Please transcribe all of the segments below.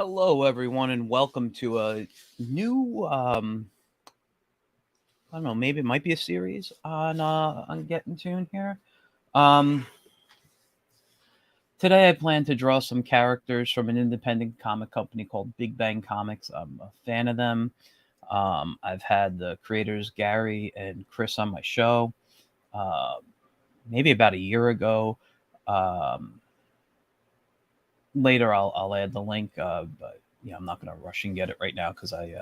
Hello, everyone, and welcome to a new, I don't know, maybe it might be a series on Getting Tune here. Um, Today I plan to draw some characters from an independent comic company called Big Bang Comics. I'm a fan of them. I've had the creators Gary and Chris on my show, uh, maybe about a year ago. Um, Later I'll add the link, but yeah, I'm not gonna rush and get it right now because I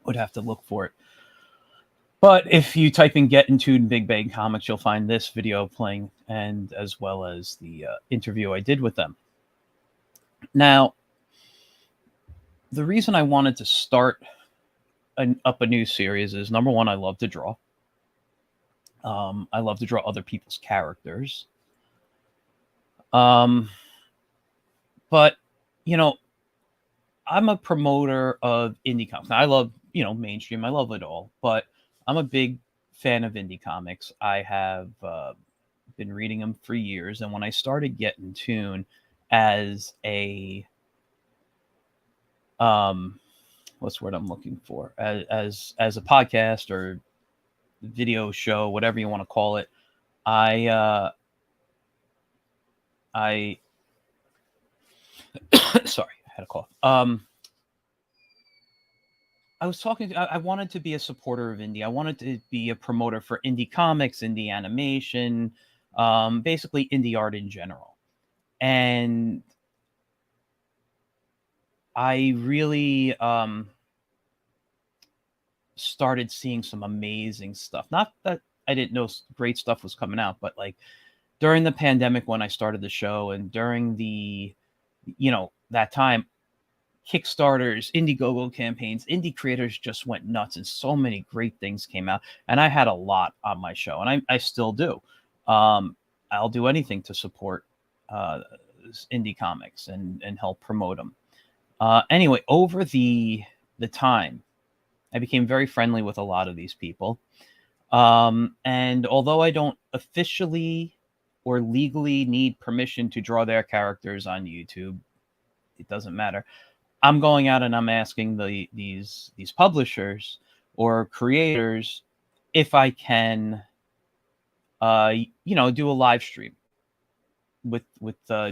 would have to look for it. But if you type in Get Into Big Bang Comics, you'll find this video playing, and as well as the interview I did with them. Now, the reason I wanted to start up a new series is, number one, I love to draw. I love to draw other people's characters. Um, but, you know, I'm a promoter of indie comics. Now, I love, mainstream. I love it all. But I'm a big fan of indie comics. I have been reading them for years, and when I started Getting Tune as a what's the word I'm looking for, as a podcast or video show, whatever you want to call it, I sorry, I had a cough. I was talking. I wanted to be a supporter of indie. I wanted to be a promoter for indie comics, indie animation, basically indie art in general. And I really started seeing some amazing stuff. Not that I didn't know great stuff was coming out, but like during the pandemic when I started the show, and during the, that time, Kickstarters, Indiegogo campaigns, indie creators just went nuts, and so many great things came out. And I had a lot on my show, and I still do. I'll do anything to support uh, indie comics and help promote them. Anyway, over the time, I became very friendly with a lot of these people. And although I don't officially or legally need permission to draw their characters on YouTube, it doesn't matter. I'm going out and I'm asking these publishers or creators if I can, do a live stream with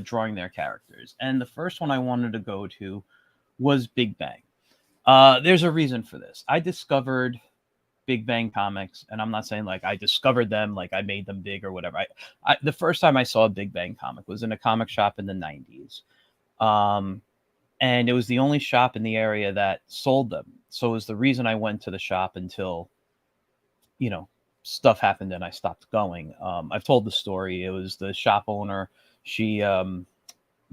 drawing their characters. And the first one I wanted to go to was Big Bang. There's a reason for this. I discovered Big Bang Comics, and I'm not saying like I discovered them, like I made them big or whatever. The first time I saw a Big Bang comic was in a comic shop in the 90s. And it was the only shop in the area that sold them. So it was the reason I went to the shop until, stuff happened and I stopped going. I've told the story. It was the shop owner. She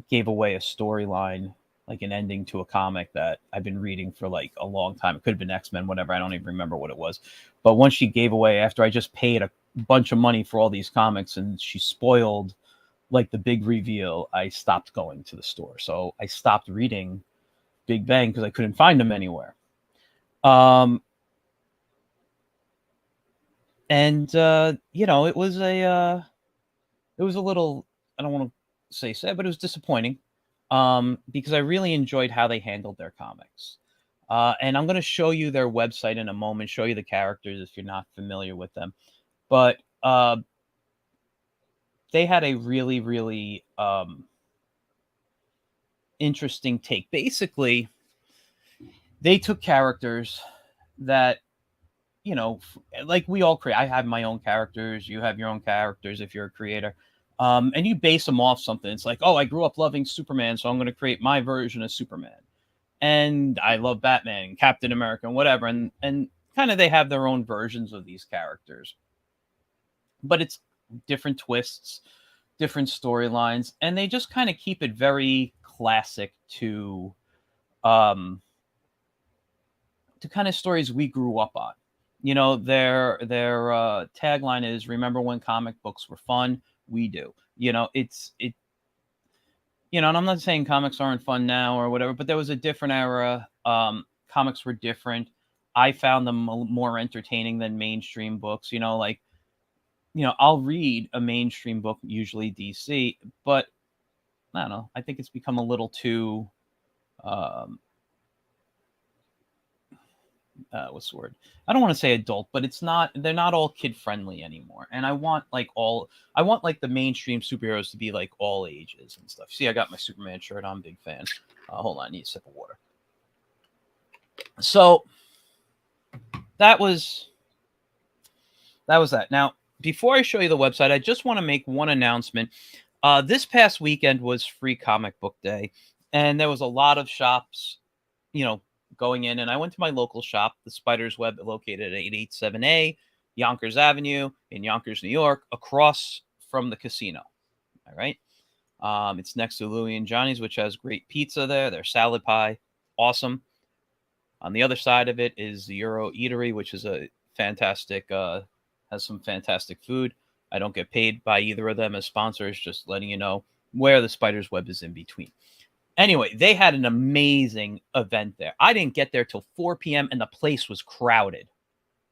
gave away a storyline, like an ending to a comic that I've been reading for like a long time. It could have been X-Men, whatever. I don't even remember what it was. But once she gave away, after I just paid a bunch of money for all these comics, and she spoiled like the big reveal, I stopped going to the store. So I stopped reading Big Bang because I couldn't find them anywhere. And it was a little, I don't want to say sad, but it was disappointing. Because I really enjoyed how they handled their comics. And I'm going to show you their website in a moment, show you the characters if you're not familiar with them. But they had a really, really interesting take. Basically, they took characters that, like we all create. I have my own characters. You have your own characters if you're a creator. And you base them off something. It's like, oh, I grew up loving Superman, so I'm going to create my version of Superman. And I love Batman and Captain America and whatever. And kind of they have their own versions of these characters. But it's different twists, different storylines, and they just kind of keep it very classic to kind of stories we grew up on. Their tagline is, "Remember when comic books were fun? We do." And I'm not saying comics aren't fun now or whatever, but there was a different era. Comics were different. I found them more entertaining than mainstream books. I'll read a mainstream book, usually DC, but I don't know. I think it's become a little too um, what's the word? I don't want to say adult, but they're not all kid friendly anymore. And I want like the mainstream superheroes to be like all ages and stuff. See, I got my Superman shirt on, big fan. Hold on, I need a sip of water. So that was that. Now, before I show you the website, I just want to make one announcement. This past weekend was Free Comic Book Day, and there was a lot of shops, going in. And I went to my local shop, the Spider's Web, located at 887A Yonkers Avenue in Yonkers, New York, across from the casino. All right. It's next to Louie and Johnny's, which has great pizza there. Their salad pie, awesome. On the other side of it is the Euro Eatery, which is a fantastic, has some fantastic food. I don't get paid by either of them as sponsors, just letting you know where the Spider's Web is in between. Anyway, they had an amazing event there. I didn't get there till 4 p.m. and the place was crowded.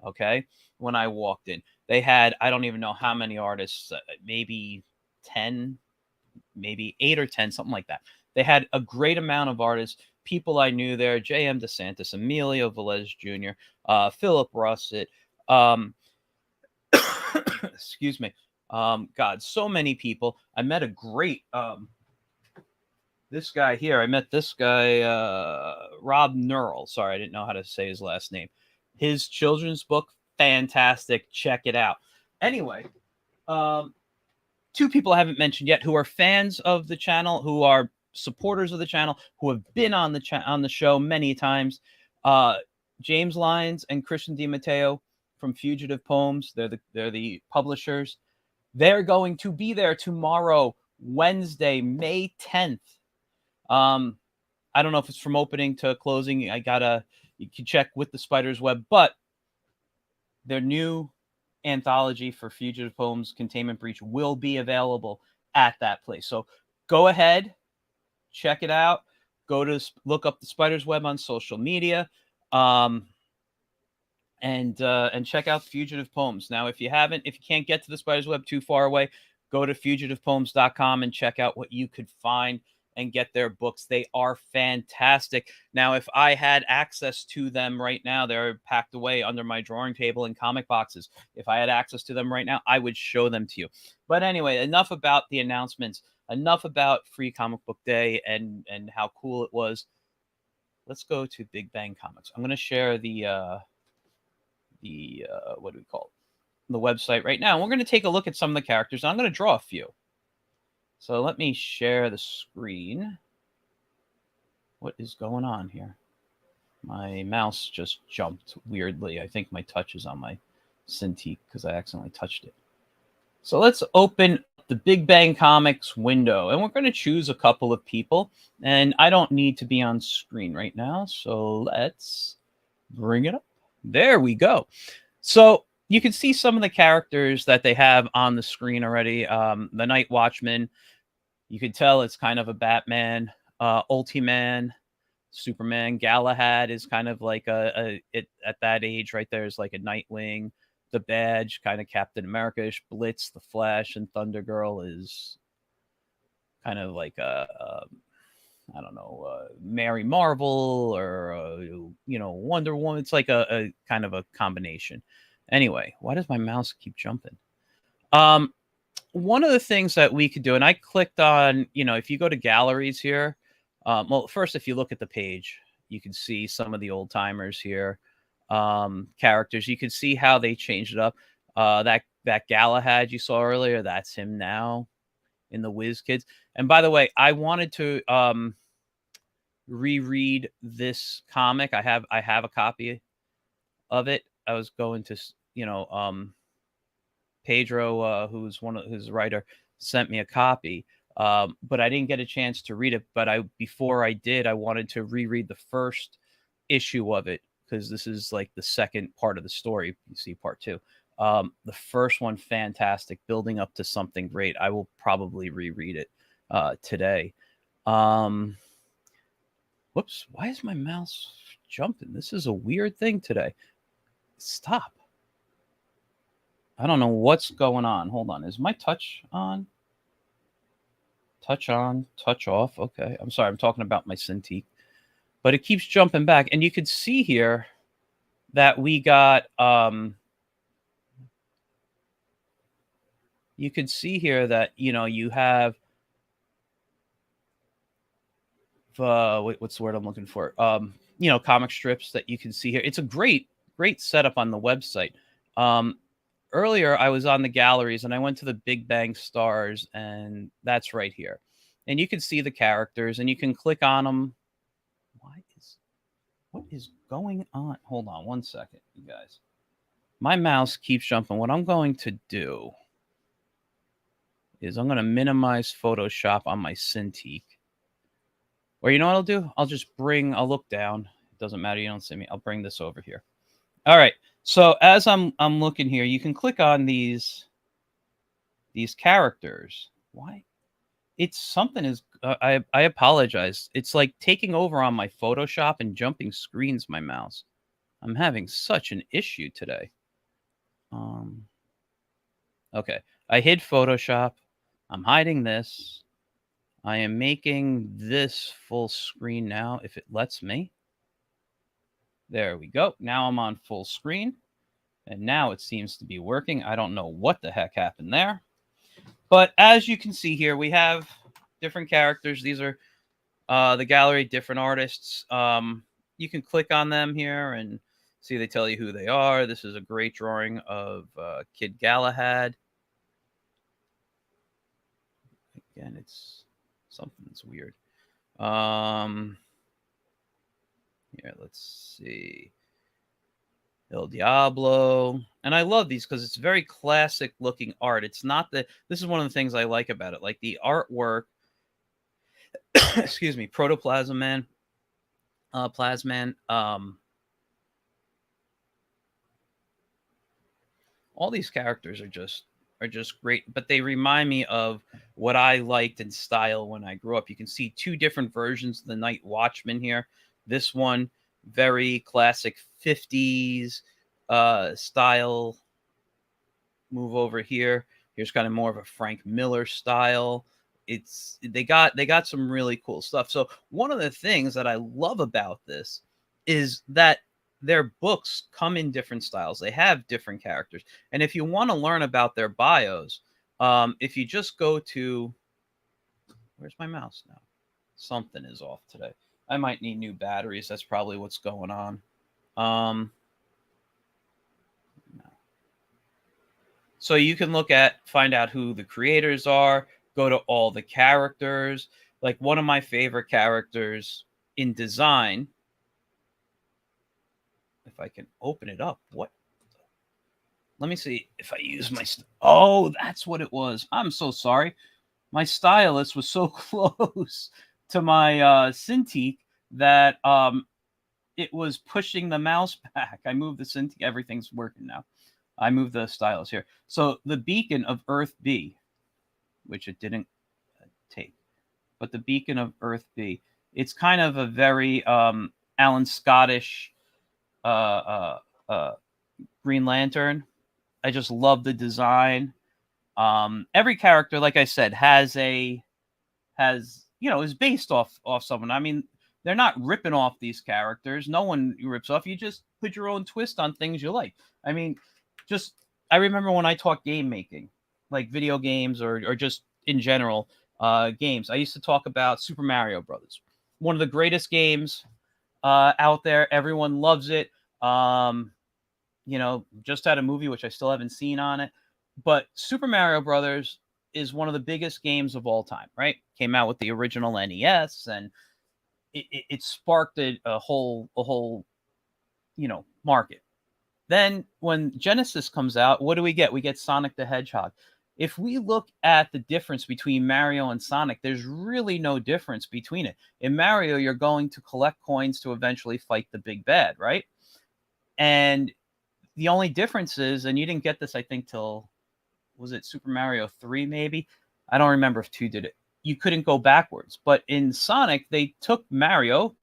Okay. When I walked in, they had, I don't even know how many artists, maybe 10, maybe 8 or 10, something like that. They had a great amount of artists, people I knew there, J.M. DeSantis, Emilio Velez Jr., Philip Russet, excuse me. God, so many people. I met a great, this guy here. I met this guy, Rob Nurl. Sorry, I didn't know how to say his last name. His children's book, fantastic. Check it out. Anyway, two people I haven't mentioned yet who are fans of the channel, who are supporters of the channel, who have been on the show many times. James Lyons and Christian DiMatteo from Fugitive Poems. They're the publishers. They're going to be there tomorrow, Wednesday, May 10th. I don't know if it's from opening to closing. You can check with the Spider's Web, but their new anthology for Fugitive Poems, Containment Breach, will be available at that place. So go ahead, check it out. Look up the Spider's Web on social media, and check out Fugitive Poems. Now, if you can't get to the Spider's Web too far away, go to fugitivepoems.com and check out what you could find and get their books. They are fantastic. Now, if I had access to them right now, they're packed away under my drawing table in comic boxes. If I had access to them right now, I would show them to you. But anyway, enough about the announcements. Enough about Free Comic Book Day and how cool it was. Let's go to Big Bang Comics. I'm going to share the what do we call it? The website right now. And we're going to take a look at some of the characters. I'm going to draw a few. So let me share the screen. What is going on here? My mouse just jumped weirdly. I think my touch is on my Cintiq because I accidentally touched it. So let's open the Big Bang Comics window, and we're going to choose a couple of people. And I don't need to be on screen right now, so let's bring it up. There we go. So you can see some of the characters that they have on the screen already. The Night Watchman. You can tell it's kind of a Batman, Ultiman, Superman. Galahad is kind of like at that age right there is like a Nightwing. The Badge, kind of Captain America-ish. Blitz, the Flash, and Thunder Girl is kind of like I don't know, Mary Marvel or Wonder Woman. It's like a kind of a combination. Anyway, why does my mouse keep jumping? One of the things that we could do, and I clicked on, if you go to galleries here, well, first, if you look at the page, you can see some of the old timers here, characters. You can see how they changed it up. That Galahad you saw earlier, that's him now in the Whiz Kids. And by the way, I wanted to reread this comic. I have a copy of it. I was going to, Pedro, who's one of his writer, sent me a copy, but I didn't get a chance to read it. But before I did, I wanted to reread the first issue of it because this is like the second part of the story. You see part 2. The first one, fantastic, building up to something great. I will probably reread it today. Whoops! Why is my mouse jumping? This is a weird thing today. Stop. I don't know what's going on. Hold on. Is my touch on? Touch on, touch off. Okay. I'm sorry. I'm talking about my Cintiq. but it keeps jumping back. And you could see here that we got, you could see here that, you have, what's the word I'm looking for? Comic strips that you can see here. It's a great setup on the website. Earlier, I was on the galleries and I went to the Big Bang Stars, and that's right here. And you can see the characters and you can click on them. What is going on? Hold on one second, you guys. My mouse keeps jumping. What I'm going to do is I'm going to minimize Photoshop on my Cintiq. Or you know what I'll do? I'll look down. It doesn't matter. You don't see me. I'll bring this over here. All right. So as I'm looking here, you can click on these characters. Why? It's something is, I apologize. It's like taking over on my Photoshop and jumping screens, my mouse. I'm having such an issue today. Okay. I hid Photoshop. I'm hiding this. I am making this full screen now, if it lets me. There we go. Now I'm on full screen. And now it seems to be working. I don't know what the heck happened there. But as you can see here, we have different characters. These are the gallery, different artists. You can click on them here and see they tell you who they are. This is a great drawing of Kid Galahad. Again, it's something that's weird. Here, let's see. El Diablo. And I love these because it's very classic looking art. It's not this is one of the things I like about it. Like the artwork, excuse me, Protoplasm Man, Plasman, all these characters are just great, but they remind me of what I liked in style when I grew up. You can see two different versions of the Night Watchman here. This one, very classic 50s style. Move over here. Here's kind of more of a Frank Miller style. They got some really cool stuff. So one of the things that I love about this is that their books come in different styles. They have different characters. And if you want to learn about their bios, if you just go to, where's my mouse now? Something is off today. I might need new batteries. That's probably what's going on. No. So you can find out who the creators are, go to all the characters. Like one of my favorite characters in design, if I can open it up, let me see if I use my, oh, that's what it was. I'm so sorry. My stylus was so close to my Cintiq that it was pushing the mouse back. I moved the Cintiq. Everything's working now. I moved the stylus here. So the beacon of Earth B, which it didn't take, but the beacon of Earth B, it's kind of a very Alan Scottish Green Lantern. I just love the design. Every character, like I said, is based off someone. I mean, they're not ripping off these characters. No one rips off. You just put your own twist on things you like. I mean, I remember when I taught game making, like video games or just in general games. I used to talk about Super Mario Brothers, one of the greatest games out there. Everyone loves it. Just had a movie which I still haven't seen on it, but Super Mario Brothers is one of the biggest games of all time. Right? Came out with the original NES, and it sparked a whole market. Then when Genesis comes out, what do we get? We get Sonic the Hedgehog. If we look at the difference between Mario and Sonic, there's really no difference between it. In Mario, you're going to collect coins to eventually fight the big bad, right? And the only difference is, and you didn't get this, I think, till, was it Super Mario 3 maybe? I don't remember if 2 did it. You couldn't go backwards. But in Sonic, they took Mario,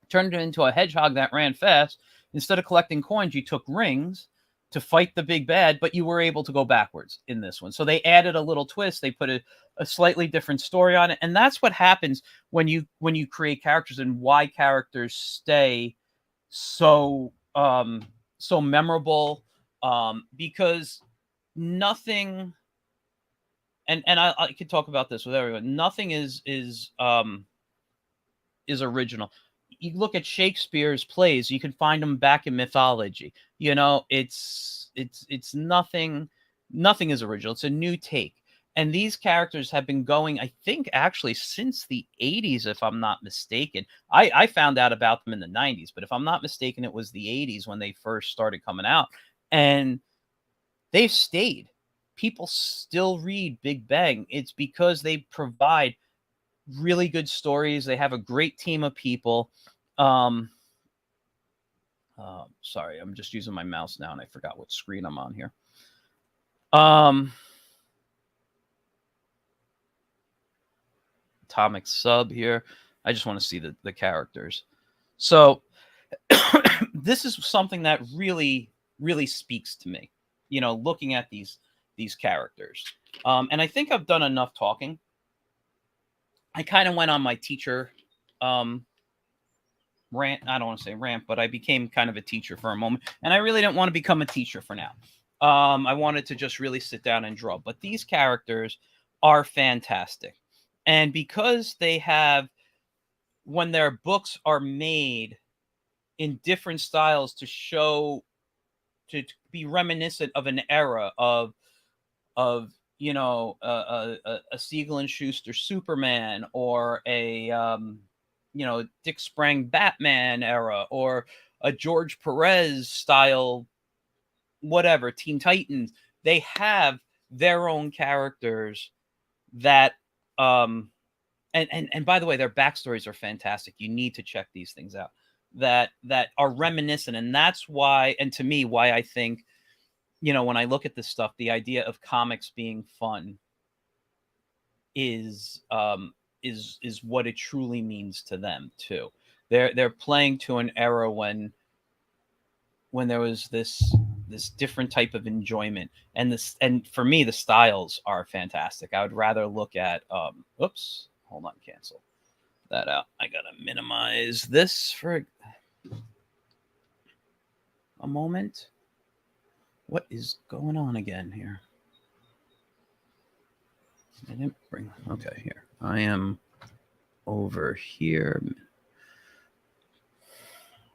turned it into a hedgehog that ran fast. Instead of collecting coins, you took rings. to fight the big bad, but you were able to go backwards in this one. So they added a little twist. They put a slightly different story on it, and that's what happens when you create characters, and why characters stay so so memorable, because nothing, and I could talk about this with everyone. Nothing is original. You look at Shakespeare's plays, you can find them back in mythology. You know, it's nothing is original. It's a new take. And these characters have been going, I think, actually since the 80s, if I'm not mistaken. I found out about them in the 90s, but if I'm not mistaken, it was the 80s when they first started coming out. And they've stayed. People still read Big Bang. It's because they provide really good stories. They have a great team of people. Sorry, I'm just using my mouse now, and I forgot what screen I'm on here. Atomic Sub here. I just want to see the characters. So this is something that really, really speaks to me. You know, looking at these characters. And I think I've done enough talking. I kind of went on my teacher rant. I don't want to say rant, but I became kind of a teacher for a moment, and I really didn't want to become a teacher for now. I wanted to just really sit down and draw. But these characters are fantastic, and because they have, when their books are made in different styles to show, to be reminiscent of an era of you know, a Siegel and Schuster Superman, or a you know, Dick Sprang Batman era, or a George Perez style, whatever, Teen Titans. They have their own characters that and by the way, their backstories are fantastic. You need to check these things out, that are reminiscent. And that's why, and to me, why I think, you know, when I look at this stuff, the idea of comics being fun is what it truly means to them too. They're playing to an era when there was this different type of enjoyment, and for me, the styles are fantastic. I would rather look at oops, hold on, cancel that out. I gotta minimize this for a moment. What is going on again here? I didn't bring. Okay, here I am over here.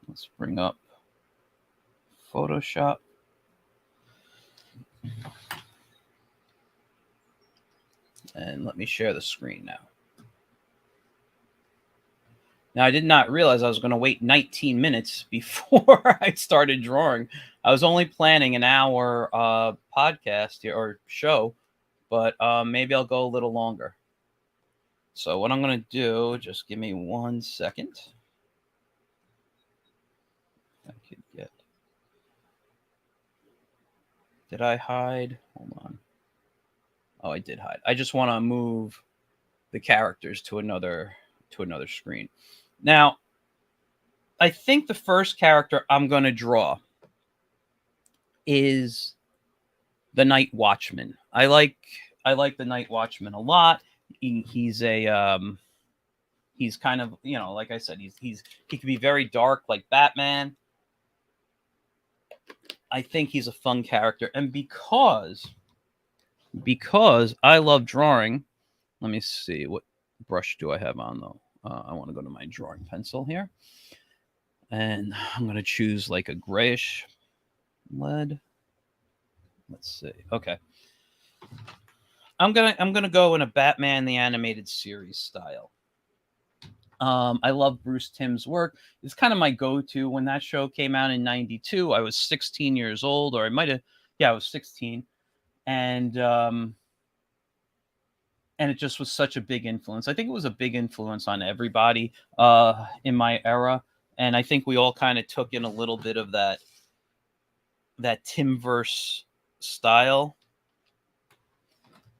Let's bring up Photoshop. And let me share the screen now. Now, I did not realize I was going to wait 19 minutes before I started drawing. I was only planning an hour podcast here, or show, but maybe I'll go a little longer. So what I'm going to do, just give me 1 second. I could get. Did I hide? Hold on. Oh, I did hide. I just want to move the characters to another screen. Now, I think the first character I'm going to draw is the Night Watchman. I like the Night Watchman a lot. He's kind of, you know, like I said, he can be very dark like Batman. I think he's a fun character, and because I love drawing, let me see, what brush do I have on though? I want to go to my drawing pencil here, and I'm going to choose like a grayish lead. Let's see. Okay. I'm gonna go in a Batman the Animated Series style. I love Bruce Timm's work. It's kind of my go-to. When that show came out in '92, I was 16 years old, or I might have, yeah, I was 16, and it just was such a big influence. I think it was a big influence on everybody in my era, and I think we all kind of took in a little bit of that Timverse style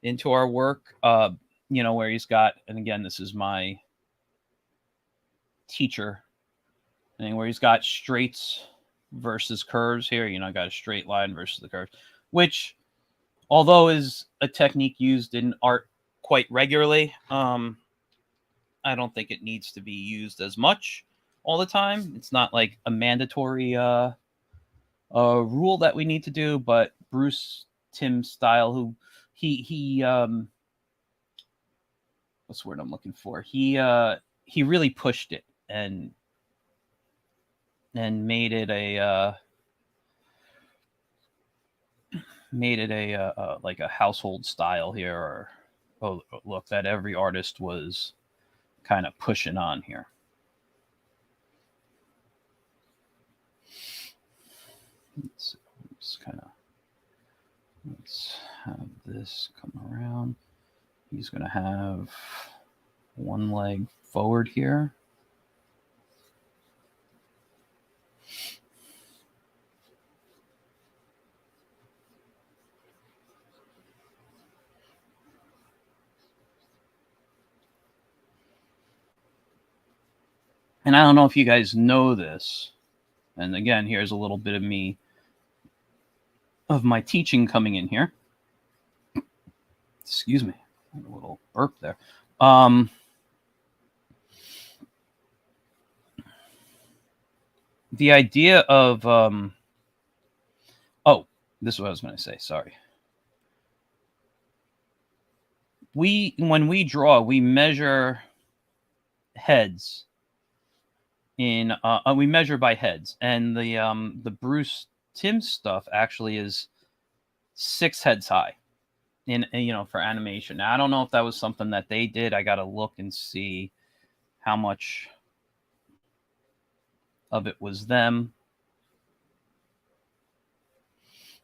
into our work. You know, where he's got, and again, this is my teacher, and where he's got straights versus curves here. You know, I got a straight line versus the curves, which, although is a technique used in art quite regularly, I don't think it needs to be used as much all the time. It's not like a mandatory rule that we need to do, but Bruce Timm style, who he what's the word I'm looking for? He really pushed it and made it a like a household style here, or look that every artist was kind of pushing on here. Let's have this come around. He's going to have one leg forward here. And I don't know if you guys know this. And again, here's a little bit of me, of my teaching coming in here. Excuse me, a little burp there. The idea of, oh, this is what I was going to say. Sorry. When we draw, we measure heads in, we measure by heads, and the Bruce Timm stuff actually is 6 heads high in, you know, for animation. Now, I don't know if that was something that they did. I got to look and see how much of it was them,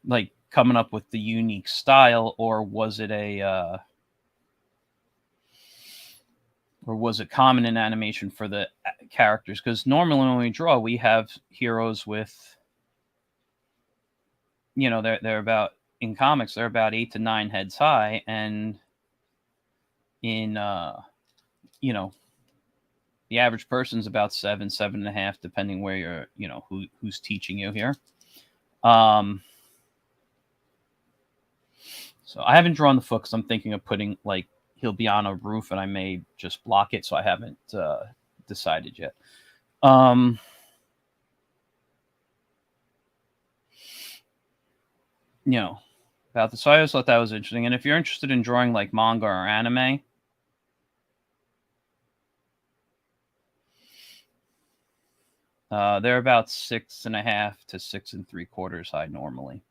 like, coming up with the unique style, or was it common in animation for the characters? Because normally when we draw, we have heroes with, you know, they're about, in comics, they're about 8 to 9 heads high, and in you know, the average person's about 7, 7.5, depending where you're, you know, who's teaching you here. So I haven't drawn the foot because I'm thinking of putting, like, he'll be on a roof and I may just block it, so I haven't decided yet. You know, about this. So I always thought that was interesting. And if you're interested in drawing like manga or anime, they're about 6.5 to 6 3/4 high normally.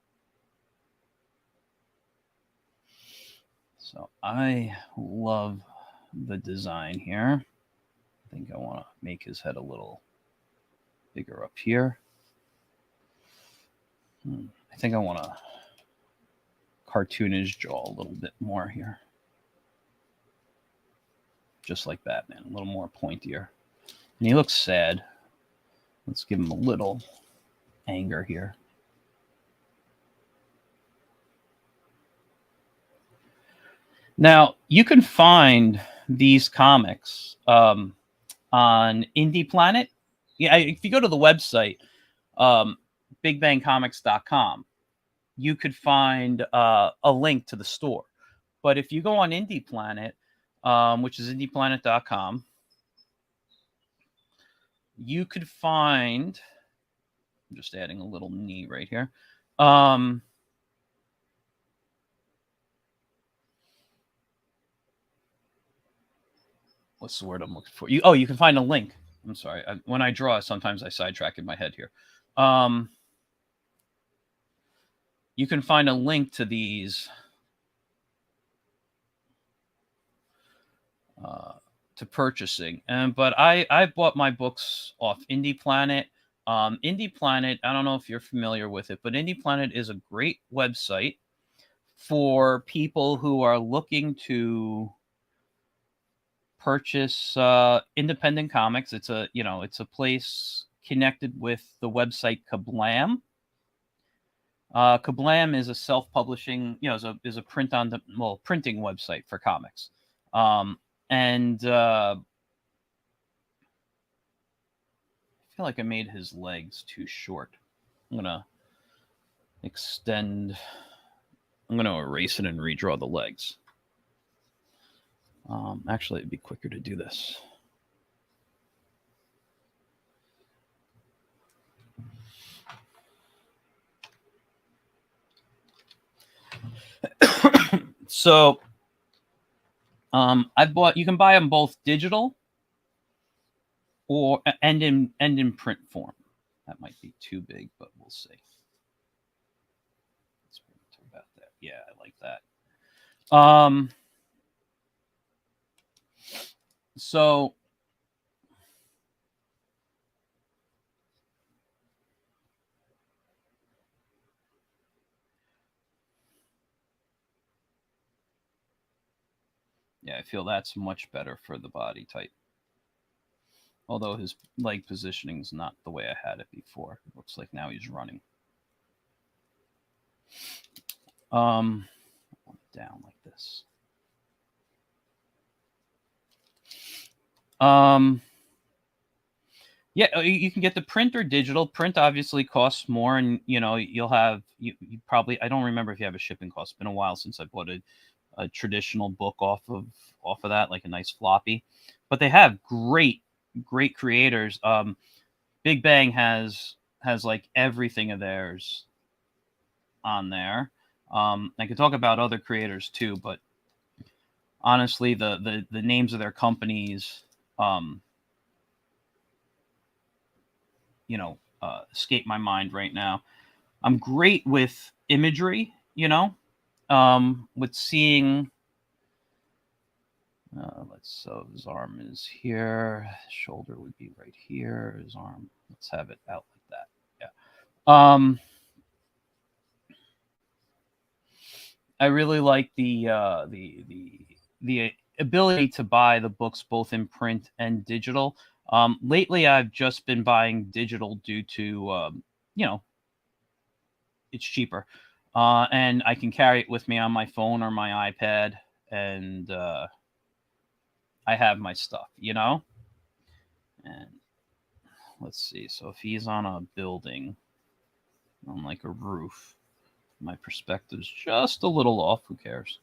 So I love the design here. I think I want to make his head a little bigger up here. I think I want to cartoon his jaw a little bit more here. Just like Batman, a little more pointier. And he looks sad. Let's give him a little anger here. Now, you can find these comics on Indie Planet. Yeah, if you go to the website, bigbangcomics.com, you could find a link to the store. But if you go on Indie Planet, which is indieplanet.com, you could find, I'm just adding a little knee right here. What's the word I'm looking for? You can find a link. I'm sorry. When I draw, sometimes I sidetrack in my head here. You can find a link to these to purchasing. But I bought my books off Indie Planet. Indie Planet, I don't know if you're familiar with it, but Indie Planet is a great website for people who are looking to purchase independent comics. It's a place connected with the website Kablam. Kablam is a self-publishing, is a printing website for comics. And I feel like I made his legs too short. I'm gonna extend. I'm gonna erase it and redraw the legs. Actually, it'd be quicker to do this. So, I bought. You can buy them both digital or and in print form. That might be too big, but we'll see. Let's bring it to about that. Yeah, I like that. So yeah, I feel that's much better for the body type. Although his leg positioning is not the way I had it before. It looks like now he's running. Down like this. Yeah, you can get the print or digital. Print obviously costs more, and you'll have you probably. I don't remember if you have a shipping cost. It's been a while since I bought a traditional book off of that, like a nice floppy. But they have great creators. Big Bang has like everything of theirs on there. I could talk about other creators too, but honestly, the names of their companies, escape my mind right now. I'm great with imagery, with seeing. So his arm is here. Shoulder would be right here. His arm. Let's have it out like that. Yeah. I really like the ability to buy the books both in print and digital. Lately, I've just been buying digital due to it's cheaper, and I can carry it with me on my phone or my iPad, and I have my stuff, And let's see. So if he's on a building, on like a roof, my perspective's just a little off. Who cares?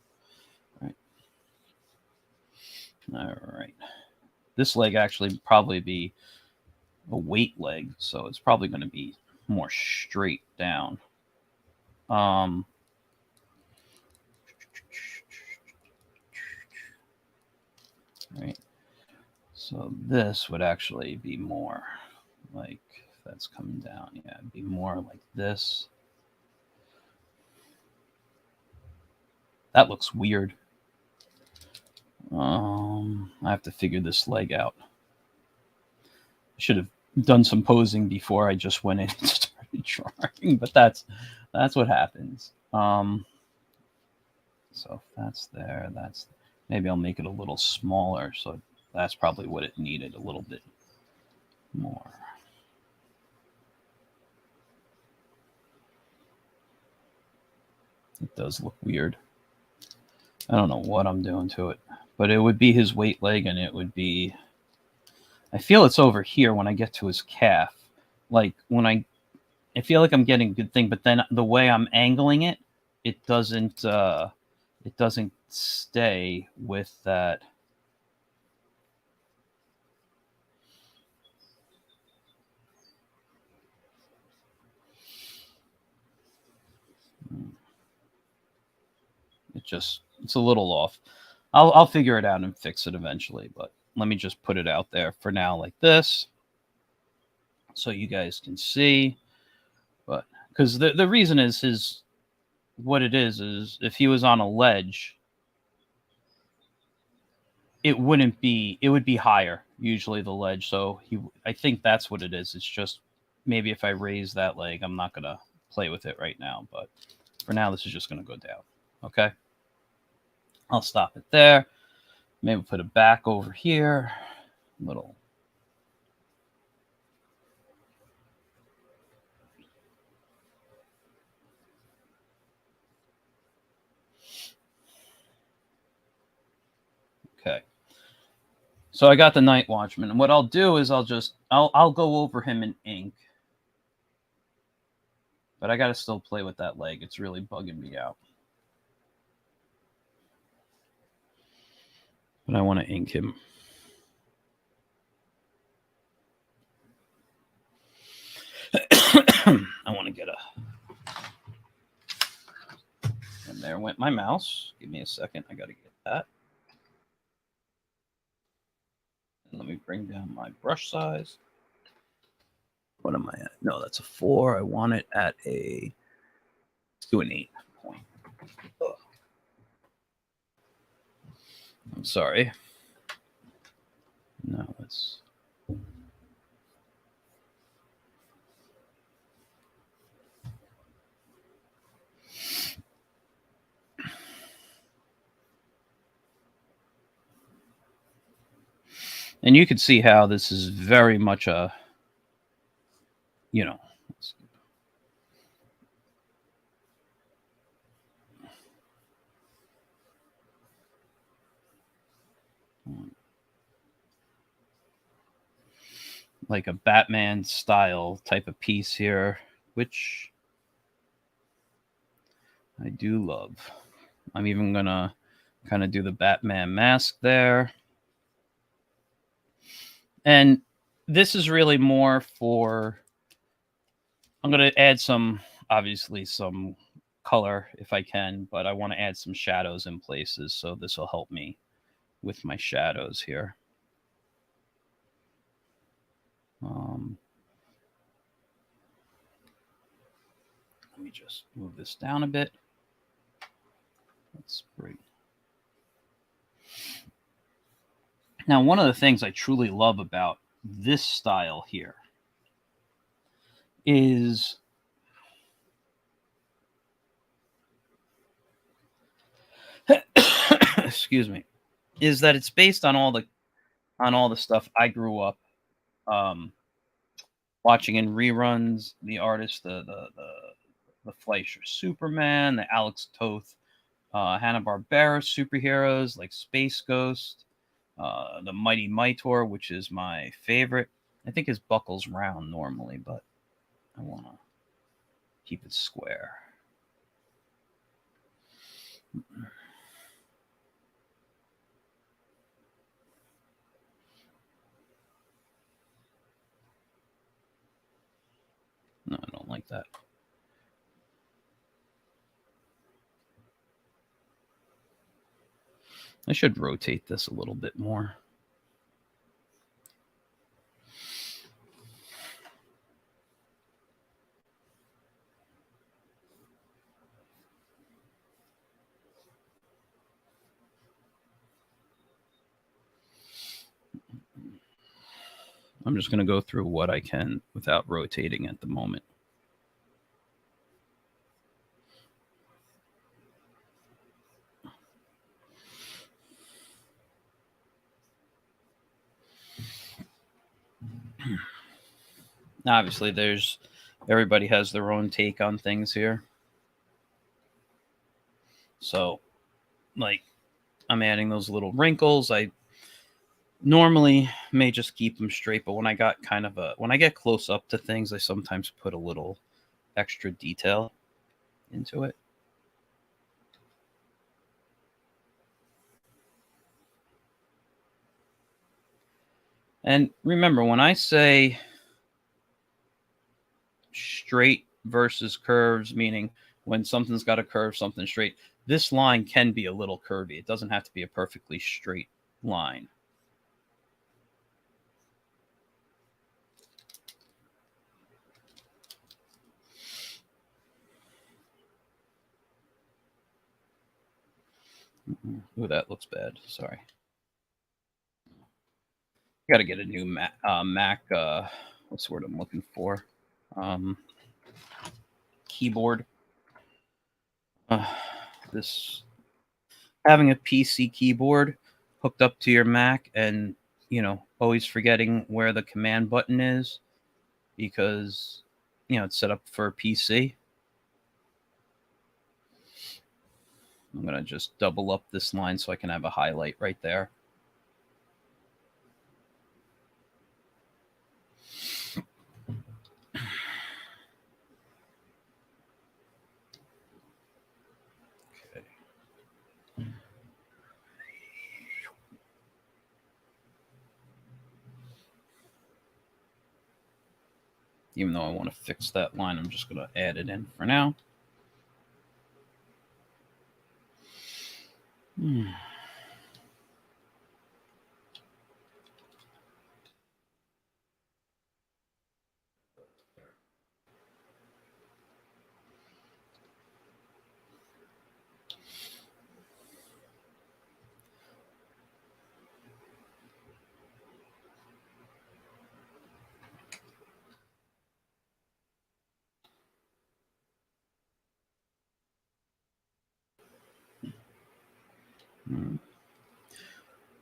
All right. This leg actually probably be a weight leg, so it's probably going to be more straight down. Right. So this would actually be more like, if that's coming down, yeah, it'd be more like this. That looks weird. I have to figure this leg out. I should have done some posing before I just went in and started drawing, but that's what happens. So if that's there, maybe I'll make it a little smaller. So that's probably what it needed, a little bit more. It does look weird. I don't know what I'm doing to it, but it would be his weight leg, and it would be. I feel it's over here when I get to his calf. Like when I feel like I'm getting a good thing, but then the way I'm angling it, it doesn't stay with that. It's a little off. I'll figure it out and fix it eventually, but let me just put it out there for now like this, so you guys can see. But because the reason is what it is if he was on a ledge, it would be higher, usually, the ledge. So I think that's what it is. It's just maybe if I raise that leg, I'm not gonna play with it right now, but for now this is just gonna go down. Okay, I'll stop it there. Maybe put it back over here. Little. Okay. So I got the Night Watchman, and what I'll do is I'll go over him in ink. But I got to still play with that leg. It's really bugging me out. But I want to ink him. I want to get a... And there went my mouse. Give me a second. I got to get that. And let me bring down my brush size. What am I at? No, that's a 4. I want it at a 2 and 8 point. Ugh. I'm sorry. No, let's... And you can see how this is very much a, you know, like a Batman style type of piece here, which I do love. I'm even going to kind of do the Batman mask there. And this is really more for... I'm going to add some, obviously, some color if I can, but I want to add some shadows in places, so this will help me with my shadows here. Let me just move this down a bit. Let's bring... Now, one of the things I truly love about this style here is excuse me, is that it's based on all the stuff I grew up watching in reruns. The artists, the Fleischer Superman, the Alex Toth Hanna-Barbera superheroes like Space Ghost, the Mighty Mightor, which is my favorite. I think his buckle's round normally, but I want to keep it square. No, I don't like that. I should rotate this a little bit more. I'm just going to go through what I can without rotating at the moment. Obviously, everybody has their own take on things here. So, like, I'm adding those little wrinkles. I normally may just keep them straight, but when I get close up to things, I sometimes put a little extra detail into it. And remember, when I say straight versus curves, meaning when something's got a curve, something straight, this line can be a little curvy. It doesn't have to be a perfectly straight line. Ooh, that looks bad. Sorry. Got to get a new Mac. What's the word I'm looking for? Keyboard. This having a PC keyboard hooked up to your Mac, and always forgetting where the command button is because it's set up for a PC. I'm going to just double up this line so I can have a highlight right there. Even though I want to fix that line, I'm just going to add it in for now.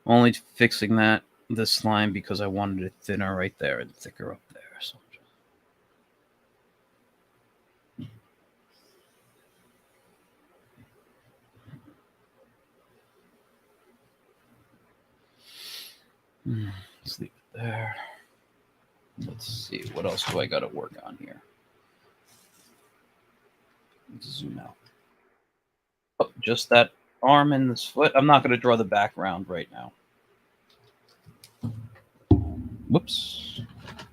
Only fixing this line because I wanted it thinner right there and thicker up there. So let's leave it there. Let's see, what else do I got to work on here? Let's zoom out. Oh, just that arm and this foot. I'm not going to draw the background right now. Whoops.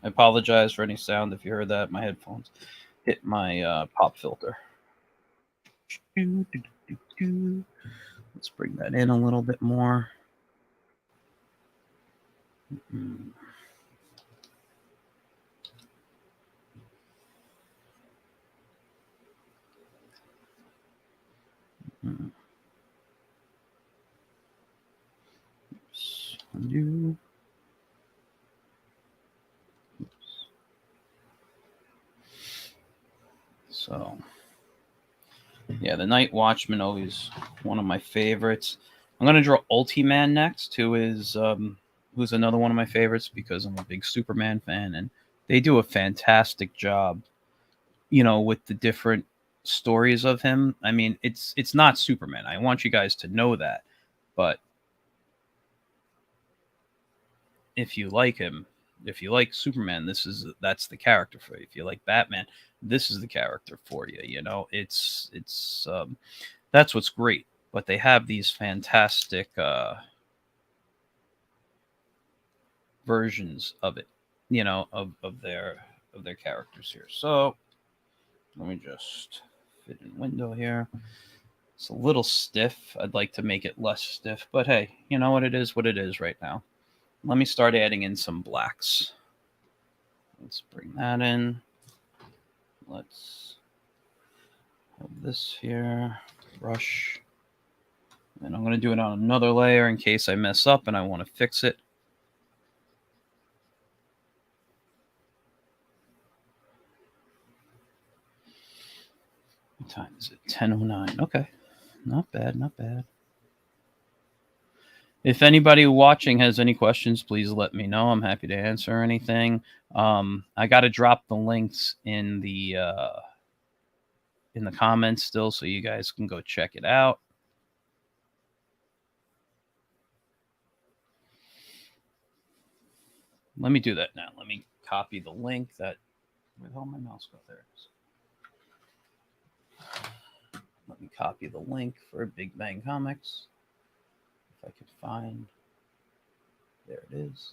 I apologize for any sound if you heard that. My headphones hit my pop filter. Let's bring that in a little bit more. Oops. Undo. Oops. So, yeah, the Night Watchman, always one of my favorites. I'm going to draw Ultiman next, who's another one of my favorites because I'm a big Superman fan, and they do a fantastic job, with the different stories of him. I mean, it's not Superman. I want you guys to know that. But if you like him, if you like Superman, that's the character for you. If you like Batman, this is the character for you. It's that's what's great. But they have these fantastic versions of it, of their characters here. So let me just fit in window here. It's a little stiff. I'd like to make it less stiff, but hey, you know what it is right now. Let me start adding in some blacks. Let's bring that in. Let's have this here, brush. And I'm going to do it on another layer in case I mess up and I want to fix it. What time is it? 10:09. Okay. Not bad, not bad. If anybody watching has any questions, please let me know. I'm happy to answer anything. I got to drop the links in the comments still, so you guys can go check it out. Let me do that now. Let me copy the link. Where the hell my mouse go? There it is. Let me copy the link for Big Bang Comics. If I could find. There it is.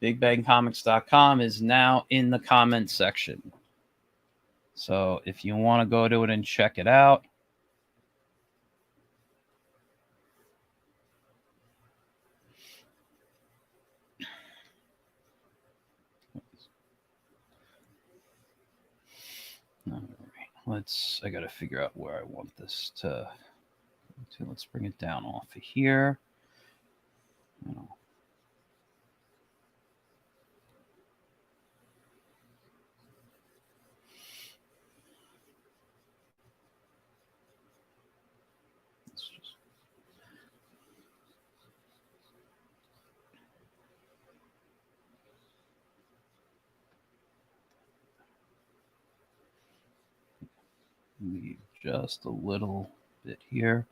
BigBangComics.com is now in the comments section. So if you want to go to it and check it out. All right. I got to figure out where I want this to. Let's bring it down off of here. Leave just a little bit here.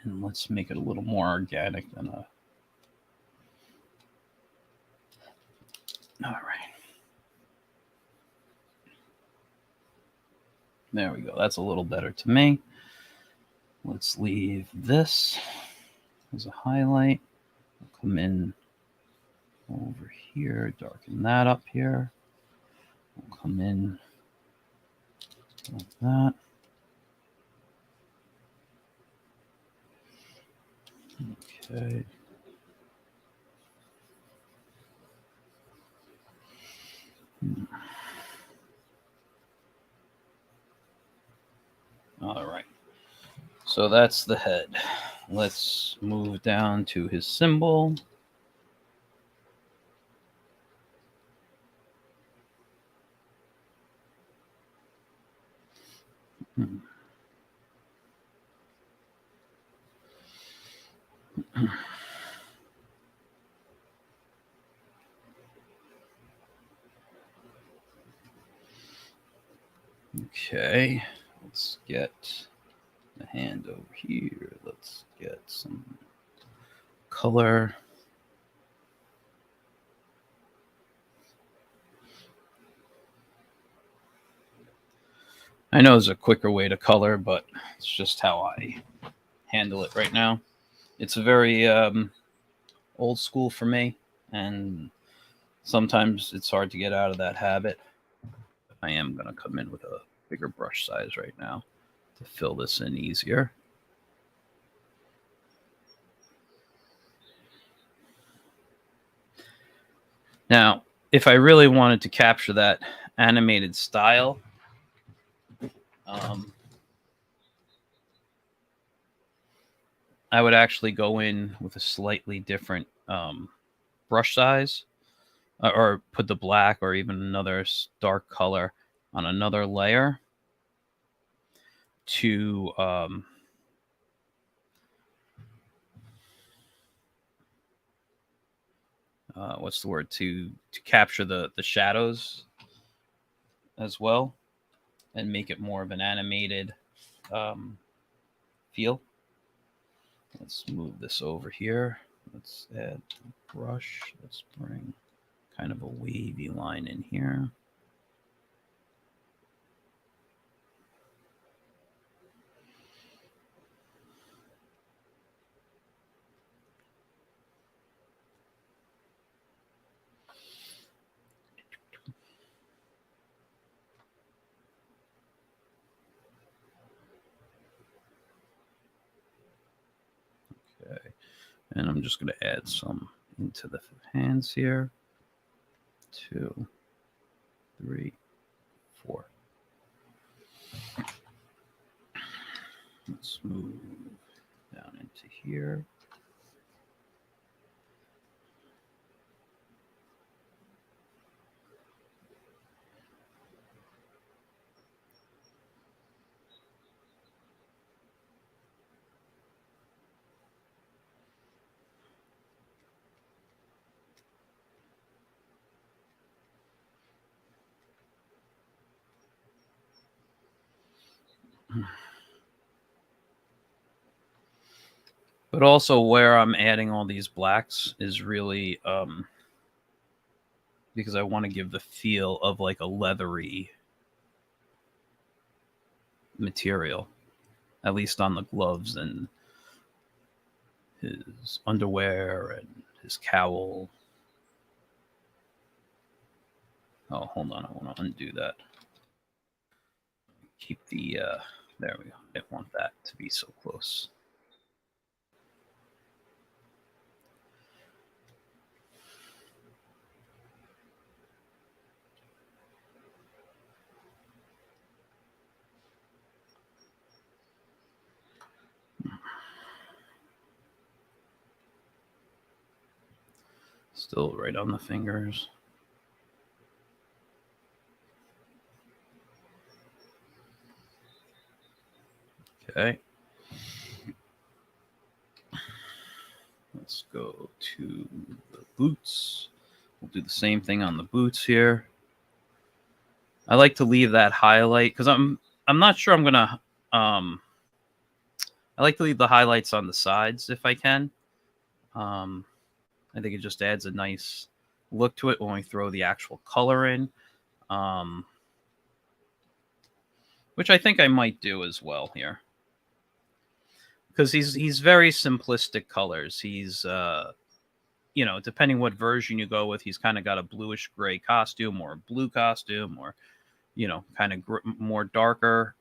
And let's make it a little more organic than All right. There we go. That's a little better to me. Let's leave this as a highlight. I'll come in over here, darken that up here. We'll come in like that. Okay. All right. So that's the head. Let's move down to his symbol. Okay, let's get the hand over here. Let's get some color. I know there's a quicker way to color, but it's just how I handle it right now. It's very old school for me, and sometimes it's hard to get out of that habit. I am going to come in with a bigger brush size right now to fill this in easier. Now, if I really wanted to capture that animated style, I would actually go in with a slightly different brush size, or put the black or even another dark color on another layer to what's the word, to capture the shadows as well and make it more of an animated feel. Let's move this over here. Let's add the brush. Let's bring kind of a wavy line in here. Okay, and I'm just going to add some into the hands here. 2, 3, 4. Let's move down into here. But also where I'm adding all these blacks is really because I want to give the feel of like a leathery material, at least on the gloves and his underwear and his cowl. Oh, hold on. I want to undo that. Keep the, there we go. I didn't want that to be so close. Still right on the fingers. Okay. Let's go to the boots. We'll do the same thing on the boots here. I like to leave that highlight because I'm not sure I'm gonna I like to leave the highlights on the sides if I can. I think it just adds a nice look to it when we throw the actual color in, which I think I might do as well here, because he's very simplistic colors. He's depending what version you go with, he's kind of got a bluish gray costume or a blue costume, or kind of more darker.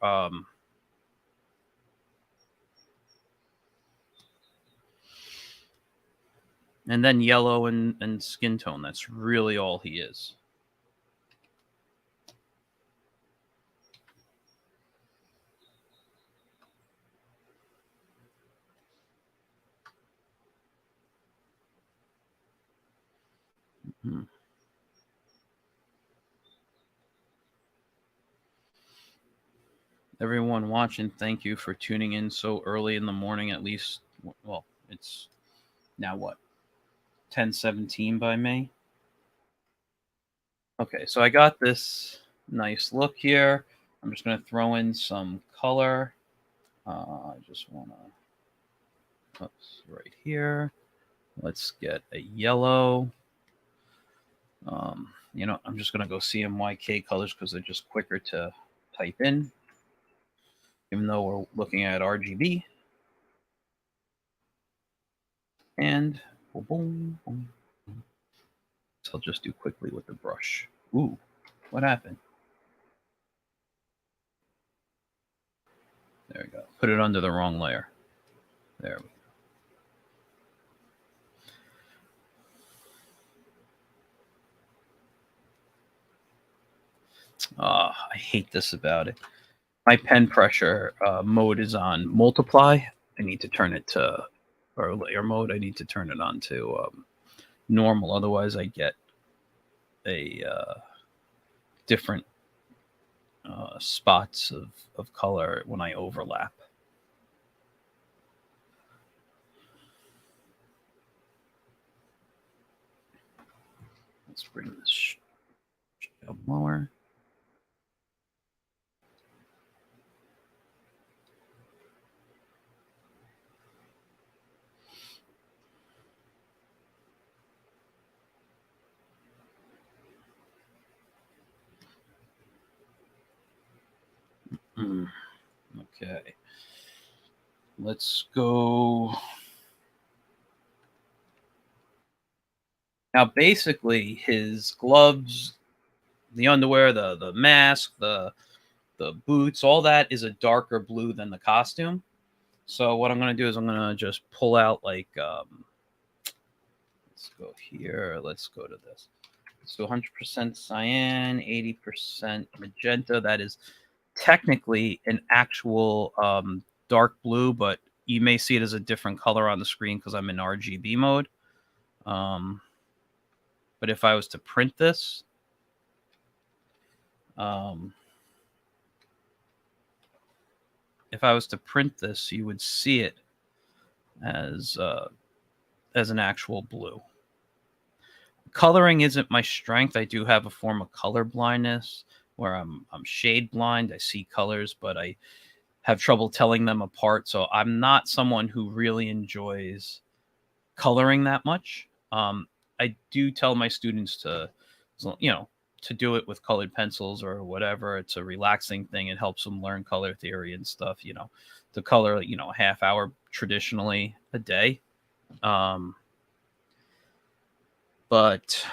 And then yellow and skin tone. That's really all he is. Hmm. Everyone watching, thank you for tuning in so early in the morning. At least, well, it's now what, 10:17 by me. Okay, so I got this nice look here. I'm just going to throw in some color. I just want to, right here. Let's get a yellow. I'm just going to go CMYK colors because they're just quicker to type in, even though we're looking at RGB. And boom, boom. So I'll just do quickly with the brush. Ooh, what happened? There we go. Put it under the wrong layer. There we go. I hate this about it. My pen pressure mode is on multiply. I need to turn it to, or layer mode. I need to turn it on to normal. Otherwise, I get a different spots of color when I overlap. Let's bring this up lower. Okay. Let's go. Now, basically, his gloves, the underwear, the mask, the boots, all that is a darker blue than the costume. So what I'm going to do is I'm going to just pull out like, let's go here. Let's go to this. So 100% cyan, 80% magenta. That is technically an actual dark blue, but you may see it as a different color on the screen because I'm in RGB mode. But if I was to print this, you would see it as an actual blue. Coloring isn't my strength. I do have a form of color blindness where I'm shade blind. I see colors, but I have trouble telling them apart. So I'm not someone who really enjoys coloring that much. I do tell my students to do it with colored pencils or whatever. It's a relaxing thing. It helps them learn color theory and stuff, to color, a half hour traditionally a day. But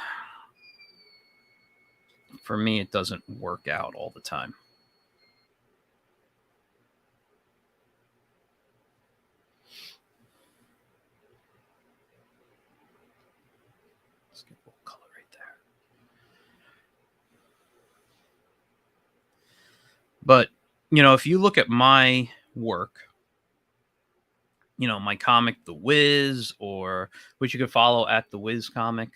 for me, it doesn't work out all the time. Let's get a little color right there. But, if you look at my work, my comic, The Wiz, or which you could follow at The Wiz Comic,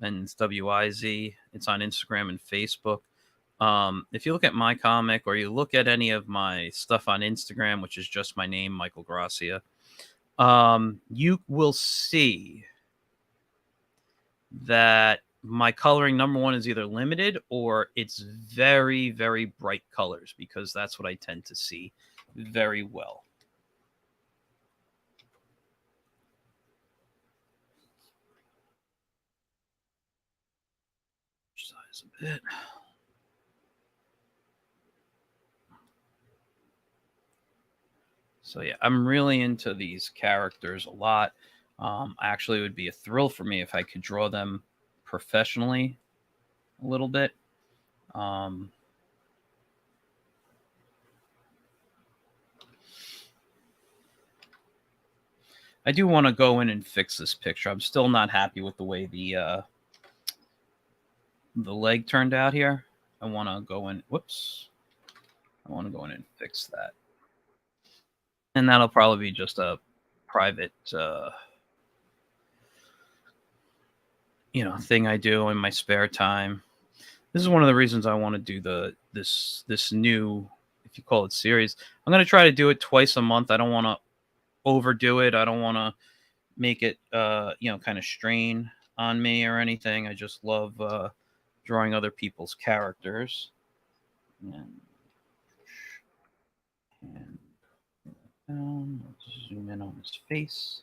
and it's WIZ. It's on Instagram and Facebook. If you look at my comic or you look at any of my stuff on Instagram, which is just my name, Michael Gracia, you will see that my coloring, number one, is either limited or it's very, very bright colors, because that's what I tend to see very well. size a bit. So yeah, I'm really into these characters a lot. Actually, it would be a thrill for me if I could draw them professionally a little bit. Um, I do want to go in and fix this picture. I'm still not happy with the way the leg turned out here. I want to go in. Whoops. I want to go in and fix that. And that'll probably be just a private, thing I do in my spare time. This is one of the reasons I want to do this new, if you call it, series. I'm going to try to do it twice a month. I don't want to overdo it. I don't want to make it, kind of strain on me or anything. I just love drawing other people's characters. And let's zoom in on his face.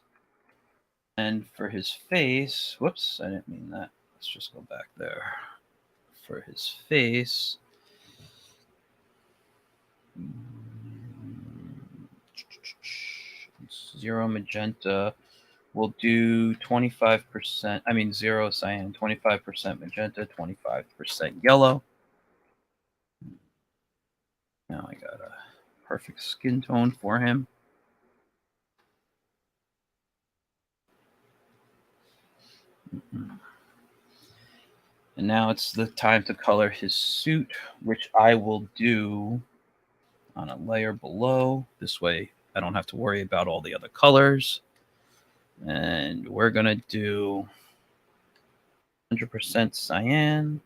And for his face, whoops, I didn't mean that. Let's just go back there. For his face, zero magenta. We'll do 25%. I mean, zero cyan, 25% magenta, 25% yellow. Now I got a perfect skin tone for him. And now it's the time to color his suit, which I will do on a layer below. This way I don't have to worry about all the other colors. And we're going to do 100% cyan.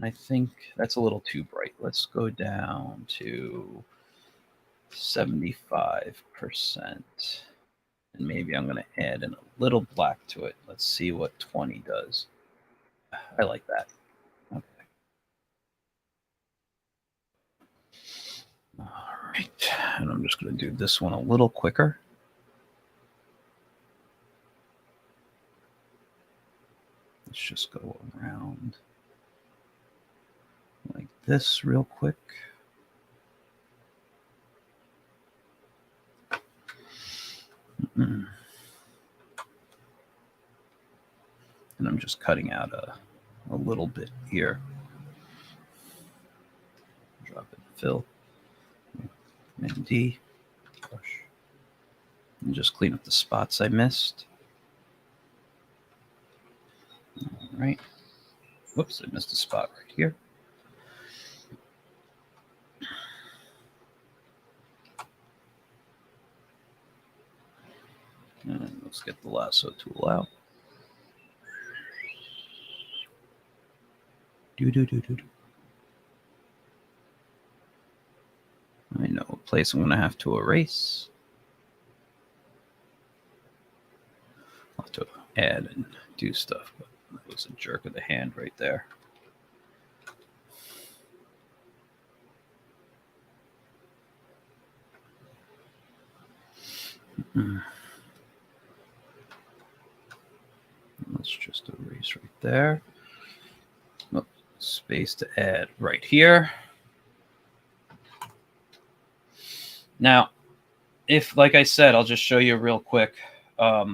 I think that's a little too bright. Let's go down to 75%. And maybe I'm going to add in a little black to it. Let's see what 20 does. I like that. Okay. All right. And I'm just going to do this one a little quicker. Let's just go around like this real quick. And I'm just cutting out a little bit here. Drop it, fill, and D, brush, and just clean up the spots I missed. All right. Whoops, I missed a spot right here. And let's get the lasso tool out. I know a place I'm going to have to erase. I'll have to add and do stuff, but that was a jerk of the hand right there. Let's just erase right there. Oh, space to add right here. Now, if, like I said, I'll just show you real quick. I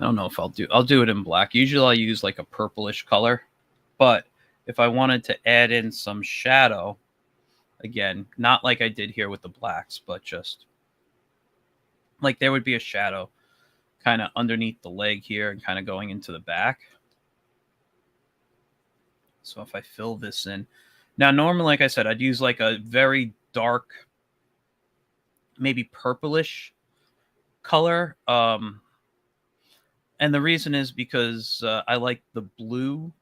don't know if I'll do it in black. Usually I use like a purplish color, but if I wanted to add in some shadow, again, not like I did here with the blacks, but just like there would be a shadow kind of underneath the leg here and kind of going into the back. So if I fill this in, now normally, like I said, I'd use like a very dark, maybe purplish color. And the reason is because I like the blue.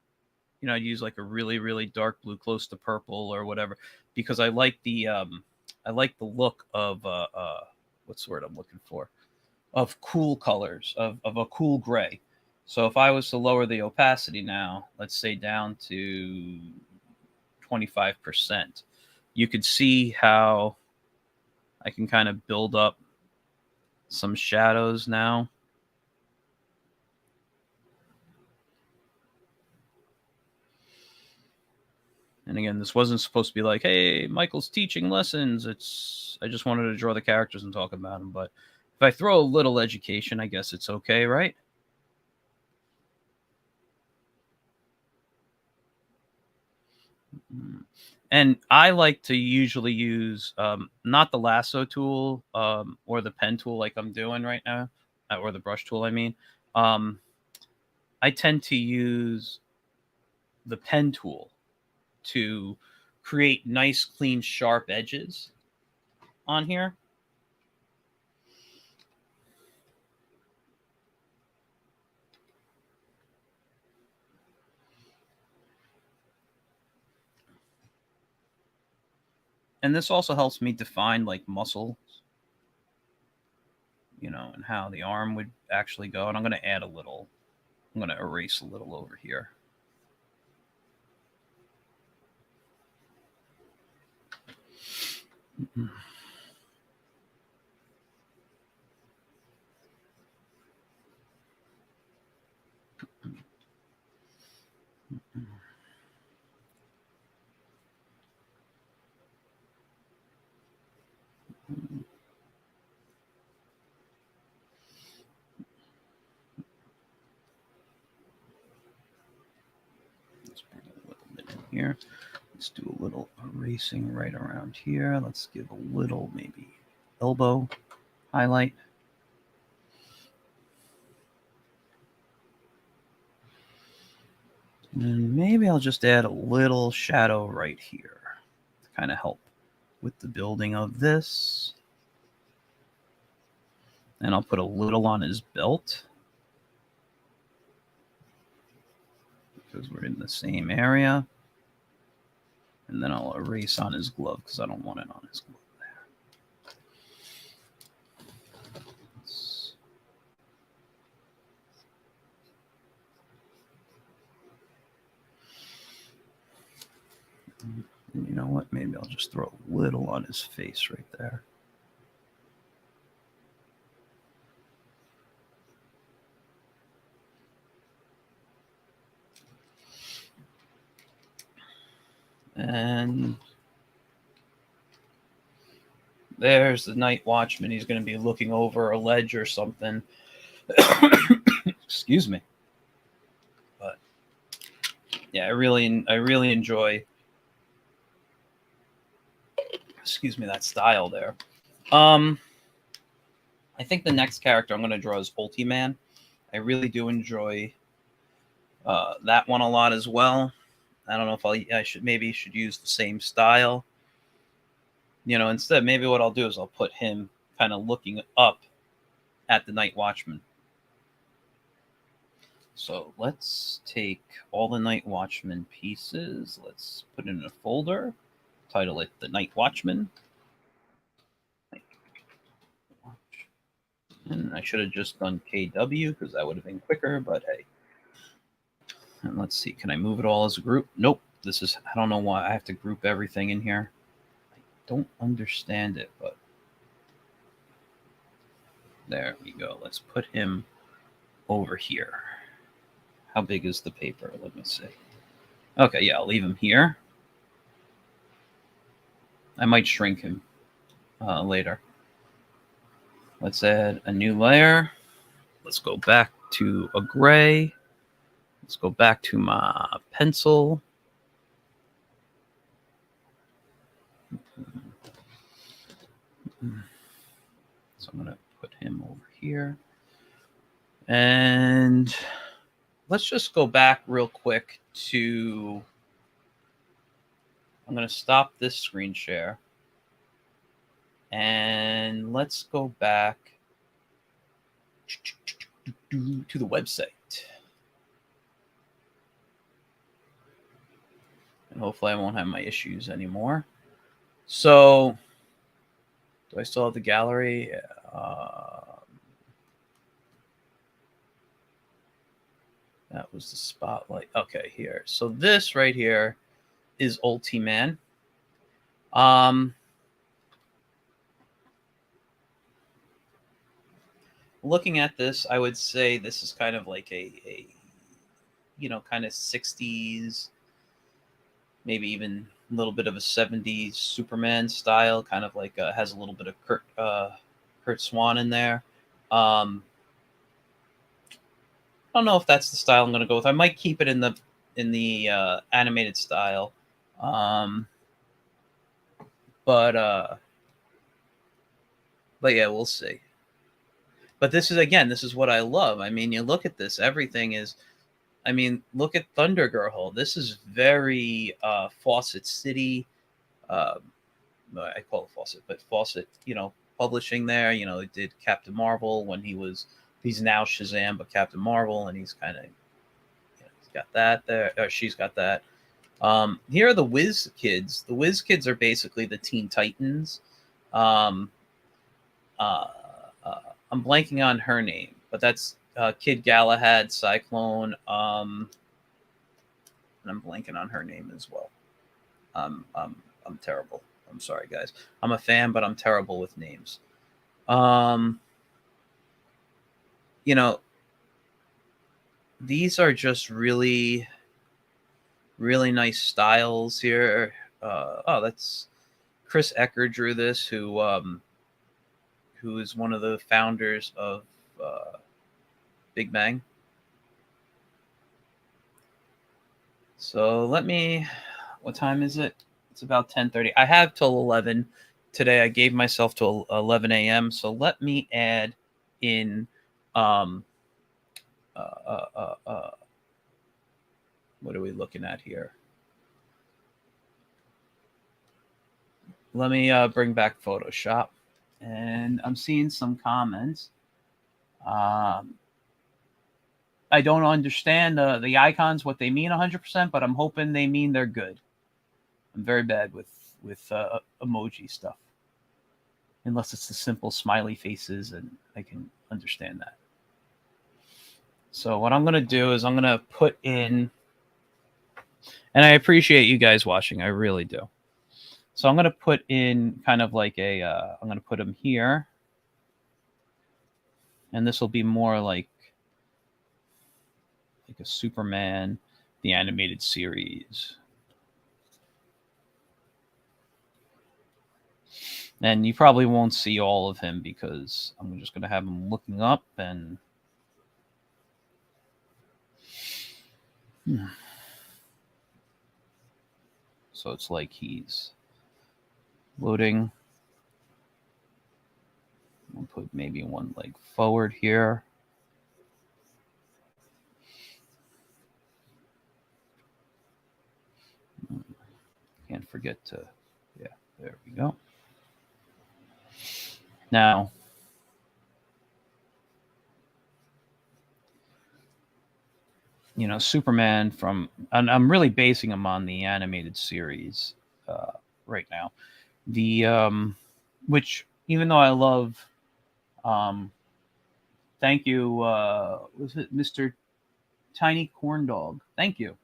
I'd use like a really, really dark blue, close to purple or whatever, because I like the look of what's the word I'm looking for? Of cool colors, of a cool gray. So if I was to lower the opacity now, let's say down to 25%, you could see how I can kind of build up some shadows now. And again, this wasn't supposed to be like, hey, Michael's teaching lessons. I just wanted to draw the characters and talk about them. But if I throw a little education, I guess it's okay, right? And I like to usually use not the lasso tool or the pen tool like I'm doing right now, or the brush tool, I mean. Um, I tend to use the pen tool to create nice, clean, sharp edges on here. And this also helps me define like muscles, and how the arm would actually go. And I'm going to add a little, I'm going to erase a little over here. Let's bring it a little bit in here. Let's do a little erasing right around here. Let's give a little maybe elbow highlight. And maybe I'll just add a little shadow right here to kind of help with the building of this. And I'll put a little on his belt because we're in the same area. And then I'll erase on his glove because I don't want it on his glove there. And you know what? Maybe I'll just throw a little on his face right there. And there's the night watchman. He's going to be looking over a ledge or something. Excuse me. But yeah, I really enjoy, excuse me, that style there. I think the next character I'm going to draw is Ultiman. I really do enjoy that one a lot as well. I don't know if I should use the same style. Instead, maybe what I'll do is I'll put him kind of looking up at the Night Watchman. So let's take all the Night Watchman pieces. Let's put it in a folder. Title it The Night Watchman. And I should have just done KW because that would have been quicker, but hey. And let's see, can I move it all as a group? Nope. I don't know why I have to group everything in here. I don't understand it, but there we go. Let's put him over here. How big is the paper? Let me see. Okay, yeah, I'll leave him here. I might shrink him later. Let's add a new layer. Let's go back to a gray. Let's go back to my pencil. So I'm going to put him over here. And let's just go back real quick to, I'm going to stop this screen share. And let's go back to the website. And hopefully I won't have my issues anymore. So, do I still have the gallery? That was the spotlight. Okay, here. So this right here is Ultiman. Looking at this, I would say this is kind of like a kind of 60s maybe even a little bit of a 70s Superman style, kind of like has a little bit of Kurt Swan in there. I don't know if that's the style I'm going to go with. I might keep it in the animated style, um, but yeah, we'll see. But this is what I love. I mean, you look at this, everything is. I mean, look at Thunder Girl. This is very Fawcett City. Uh, I call it Fawcett, but Fawcett, publishing there. He did Captain Marvel when he's now Shazam, but Captain Marvel, and he's kind of, he's got that there, or she's got that. Here are the Whiz Kids. The Whiz Kids are basically the Teen Titans. Um, uh, uh, I'm blanking on her name, but that's Kid Galahad, Cyclone, and I'm blanking on her name as well. I'm terrible. I'm sorry, guys. I'm a fan, but I'm terrible with names. You know, these are just really, really nice styles here. That's Chris Ecker drew this, who is one of the founders of Big Bang. So what time is it? It's about 10:30. I have till 11 today. I gave myself till 11 a.m. So let me add in what are we looking at here? Let me bring back Photoshop. And I'm seeing some comments. I don't understand the icons, what they mean 100%, but I'm hoping they mean they're good. I'm very bad with emoji stuff, unless it's the simple smiley faces, and I can understand that. So what I'm going to do is I'm going to put in, and I appreciate you guys watching, I really do. So I'm going to put in kind of like I'm going to put them here, and this will be more like a Superman, the animated series. And you probably won't see all of him because I'm just going to have him looking up and so it's like he's loading. I'll put maybe one leg forward here. Can't forget to, yeah, there we go. Now, Superman and I'm really basing him on the animated series right now. Which, even though I love, thank you, was it Mr. Tiny Corn Dog? Thank you.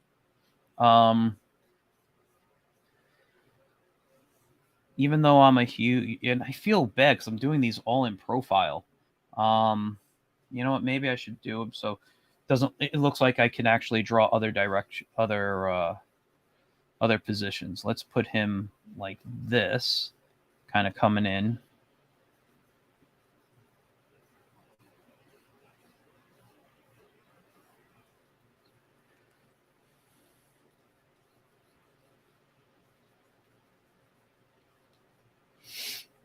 Even though I'm a huge, and I feel bad because I'm doing these all in profile. You know what? Maybe I should do them so it looks like I can actually draw other positions. Let's put him like this, kind of coming in.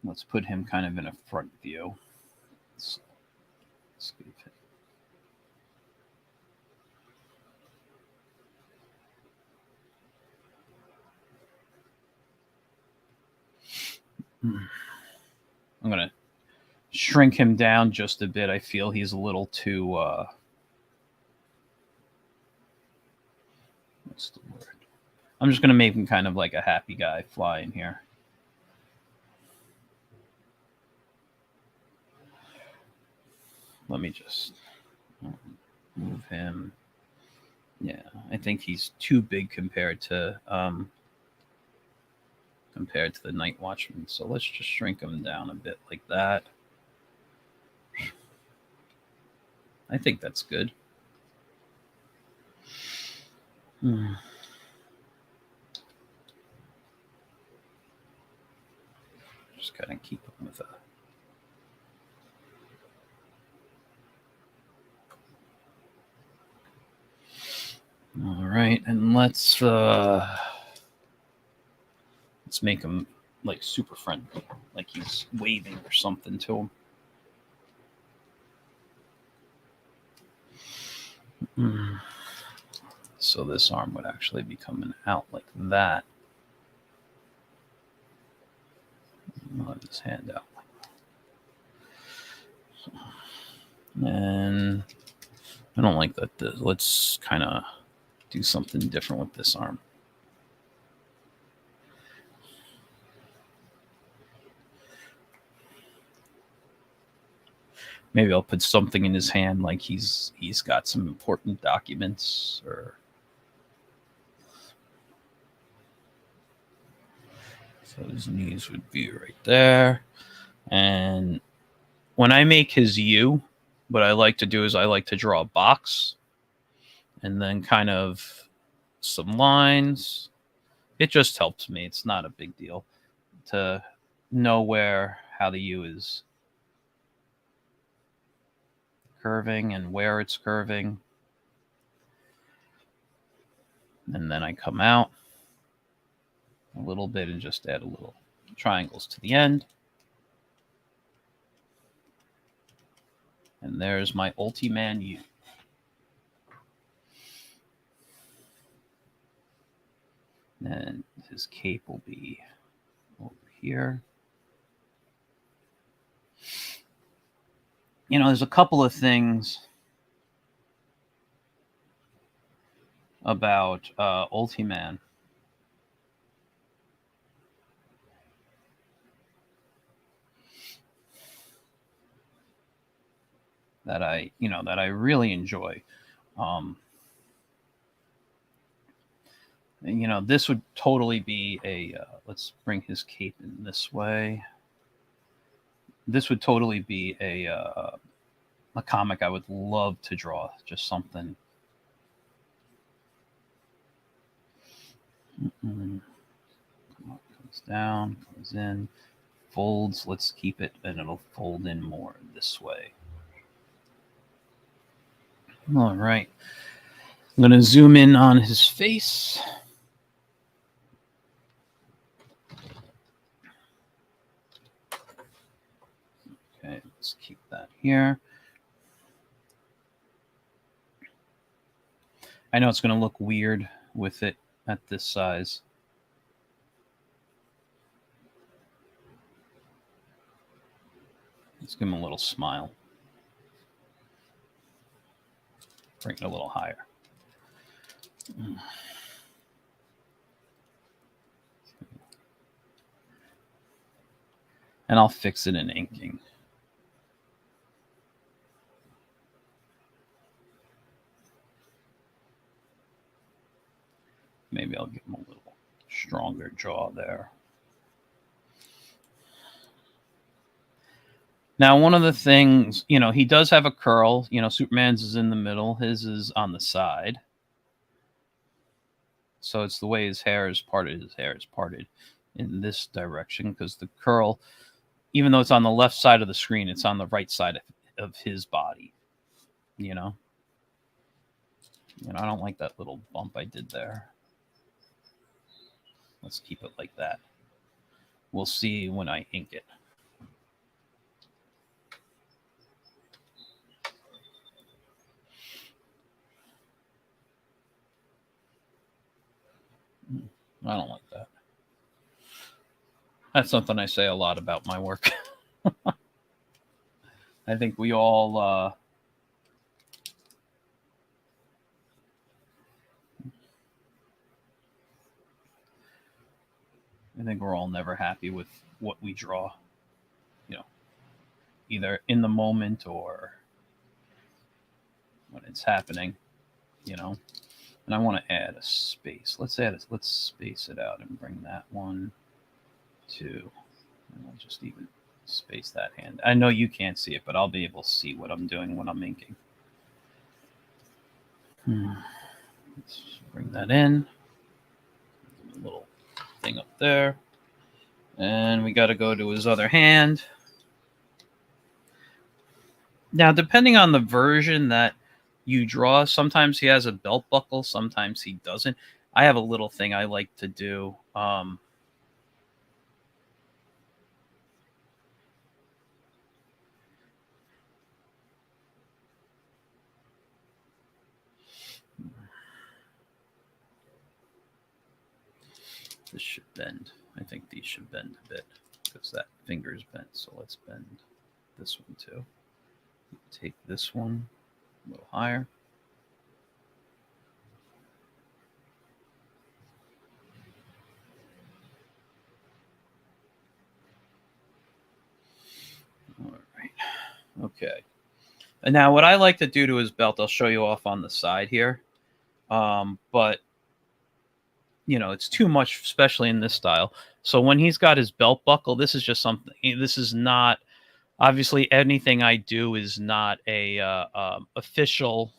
Let's put him kind of in a front view. Let's give him. I'm going to shrink him down just a bit. I feel he's a little too, what's the word? I'm just going to make him kind of like a happy guy flying here. Let me just move him. Yeah, I think he's too big compared to the Night Watchman. So let's just shrink him down a bit like that. I think that's good. Just kind of keep them with a. All right, and let's make him like super friendly, like he's waving or something to him. So this arm would actually be coming out like that. I'll have his hand out. And I don't like that. Let's kind of do something different with this arm. Maybe I'll put something in his hand, like he's got some important documents, or so his knees would be right there. And when I make his U, what I like to do is I like to draw a box and then kind of some lines. It just helps me. It's not a big deal to know how the U is curving and where it's curving. And then I come out a little bit and just add a little triangles to the end. And there's my Ultiman U. And his cape will be over here. You know, there's a couple of things about Ultiman that I really enjoy. This would totally be a. Let's bring his cape in this way. This would totally be a comic I would love to draw. Just something. Comes down, comes in, folds. Let's keep it, and it'll fold in more this way. All right. I'm going to zoom in on his face. Okay, let's keep that here. I know it's going to look weird with it at this size. Let's give him a little smile. Bring it a little higher. And I'll fix it in inking. Maybe I'll give him a little stronger jaw there. Now, one of the things, he does have a curl. Superman's is in the middle. His is on the side. So it's the way his hair is parted. His hair is parted in this direction because the curl, even though it's on the left side of the screen, it's on the right side of his body. I don't like that little bump I did there. Let's keep it like that. We'll see when I ink it. I don't like that. That's something I say a lot about my work. I think we all we're all never happy with what we draw, either in the moment or when it's happening, And I want to add a space. Let's space it out and bring that 1, 2, and we'll just even space that hand. I know you can't see it, but I'll be able to see what I'm doing when I'm inking. Let's bring that in. A little thing up there. And we got to go to his other hand. Now, depending on the version that you draw, sometimes he has a belt buckle, sometimes he doesn't. I have a little thing I like to do. This should bend. I think these should bend a bit because that finger is bent. So let's bend this one too. Take this one a little higher. All right. Okay. And now what I like to do to his belt, I'll show you off on the side here. But it's too much, especially in this style. So when he's got his belt buckle, this is just something. This is not obviously anything I do is not a official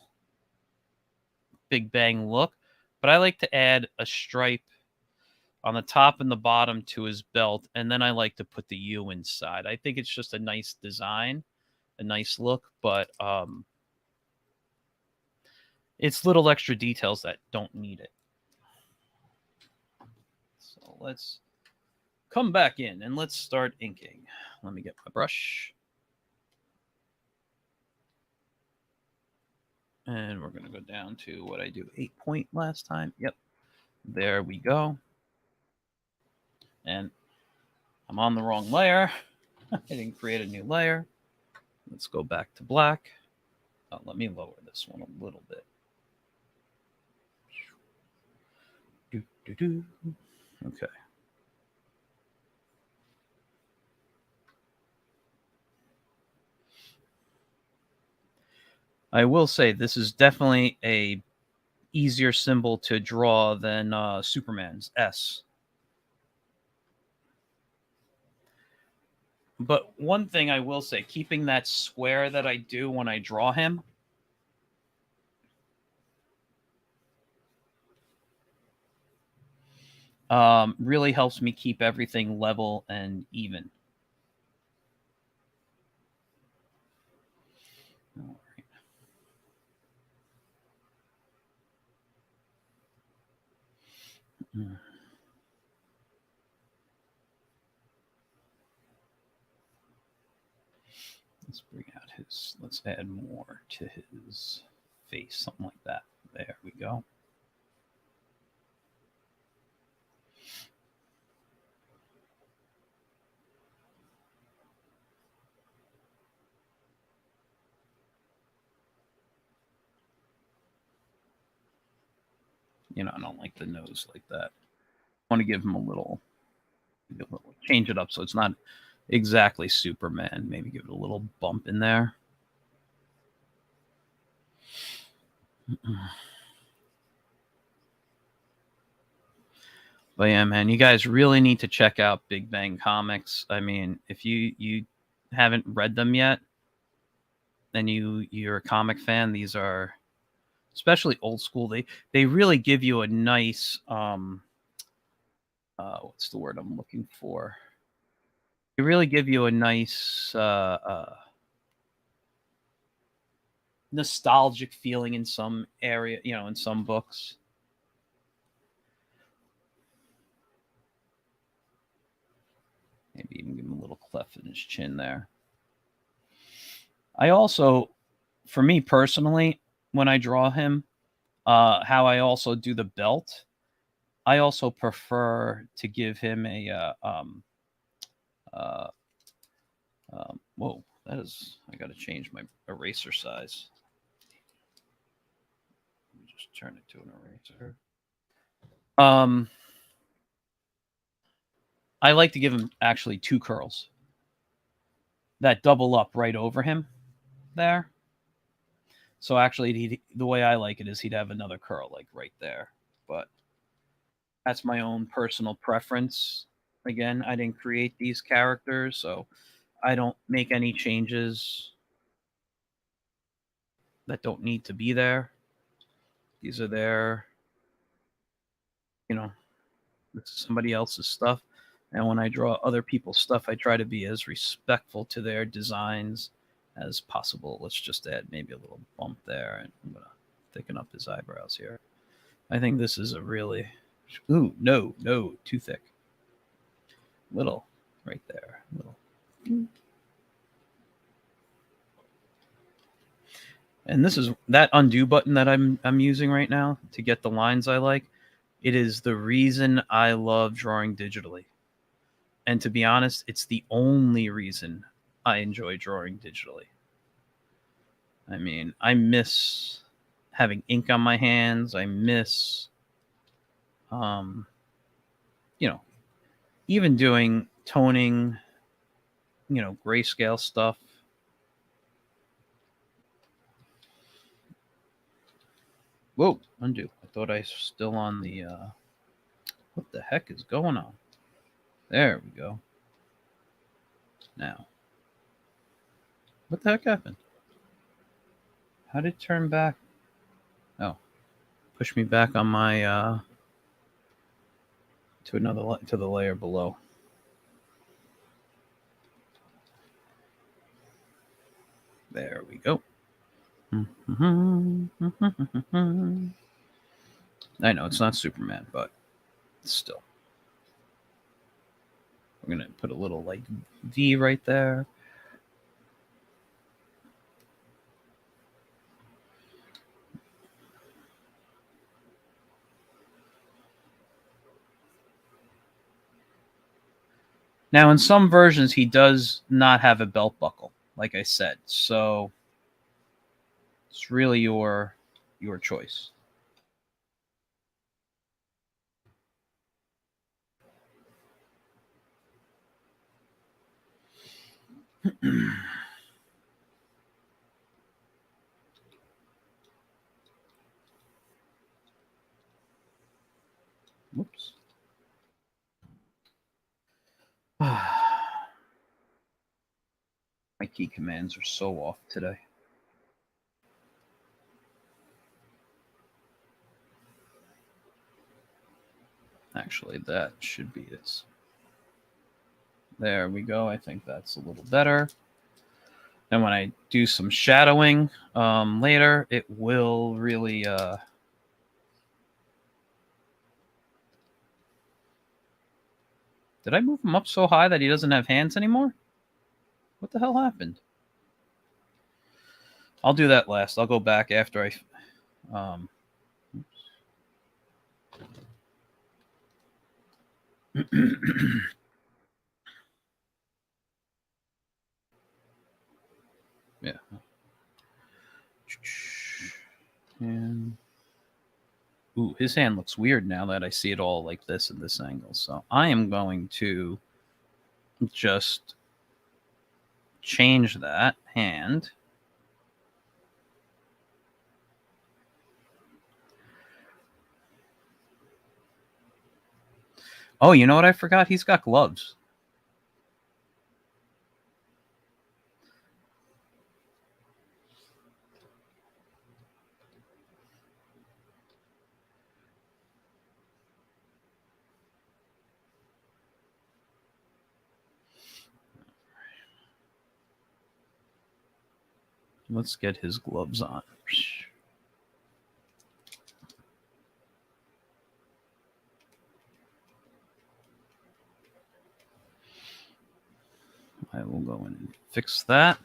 Big Bang look, but I like to add a stripe on the top and the bottom to his belt, and then I like to put the U inside. I think it's just a nice design, a nice look, but it's little extra details that don't need it. So let's come back in and let's start inking. Let me get my brush. And we're going to go down to what I do, 8 point last time. Yep. There we go. And I'm on the wrong layer. I didn't create a new layer. Let's go back to black. Oh, let me lower this one a little bit. Okay. I will say this is definitely a easier symbol to draw than Superman's S. But one thing I will say, keeping that square that I do when I draw him, really helps me keep everything level and even. All right. Let's bring out his, let's add more to his face, something like that. There we go. I don't like the nose like that. I want to give him a little change it up so it's not exactly Superman. Maybe give it a little bump in there. But yeah, man, you guys really need to check out Big Bang Comics. I mean, if you haven't read them yet, then you're a comic fan. These are especially old school. They really give you a nice what's the word I'm looking for? They really give you a nice nostalgic feeling in some area, in some books. Maybe even give him a little cleft in his chin there. I also, for me personally, when I draw him, how I also do the belt, I also prefer to give him a whoa, that is, I got to change my eraser size. Let me just turn it to an eraser. I like to give him actually 2 curls that double up right over him there. So actually, the way I like it is he'd have another curl like right there. But that's my own personal preference. Again, I didn't create these characters, so I don't make any changes that don't need to be there. These are there. This is somebody else's stuff. And when I draw other people's stuff, I try to be as respectful to their designs as possible. Let's just add maybe a little bump there, and I'm gonna thicken up his eyebrows here. I think this is a really, ooh, no, too thick. Little, right there, little. And this is that undo button that I'm using right now to get the lines I like. It is the reason I love drawing digitally. And to be honest, it's the only reason I enjoy drawing digitally. I mean, I miss having ink on my hands. I miss, um, you know, even doing toning, grayscale stuff. Whoa, undo. I thought I was still on the, what the heck is going on? There we go. Now, what the heck happened? How did it turn back? Oh, push me back on my, to the layer below. There we go. I know it's not Superman, but still. We're going to put a little like V right there. Now, in some versions, he does not have a belt buckle, like I said. So it's really your choice. Whoops. My key commands are so off today. Actually, that should be it. There we go. I think that's a little better. And when I do some shadowing later, it will really... Did I move him up so high that he doesn't have hands anymore? What the hell happened? I'll do that last. I'll go back after I... yeah. And ooh, his hand looks weird now that I see it all like this in this angle. So I am going to just change that hand. Oh, you know what I forgot? He's got gloves. Let's get his gloves on. I will go in and fix that.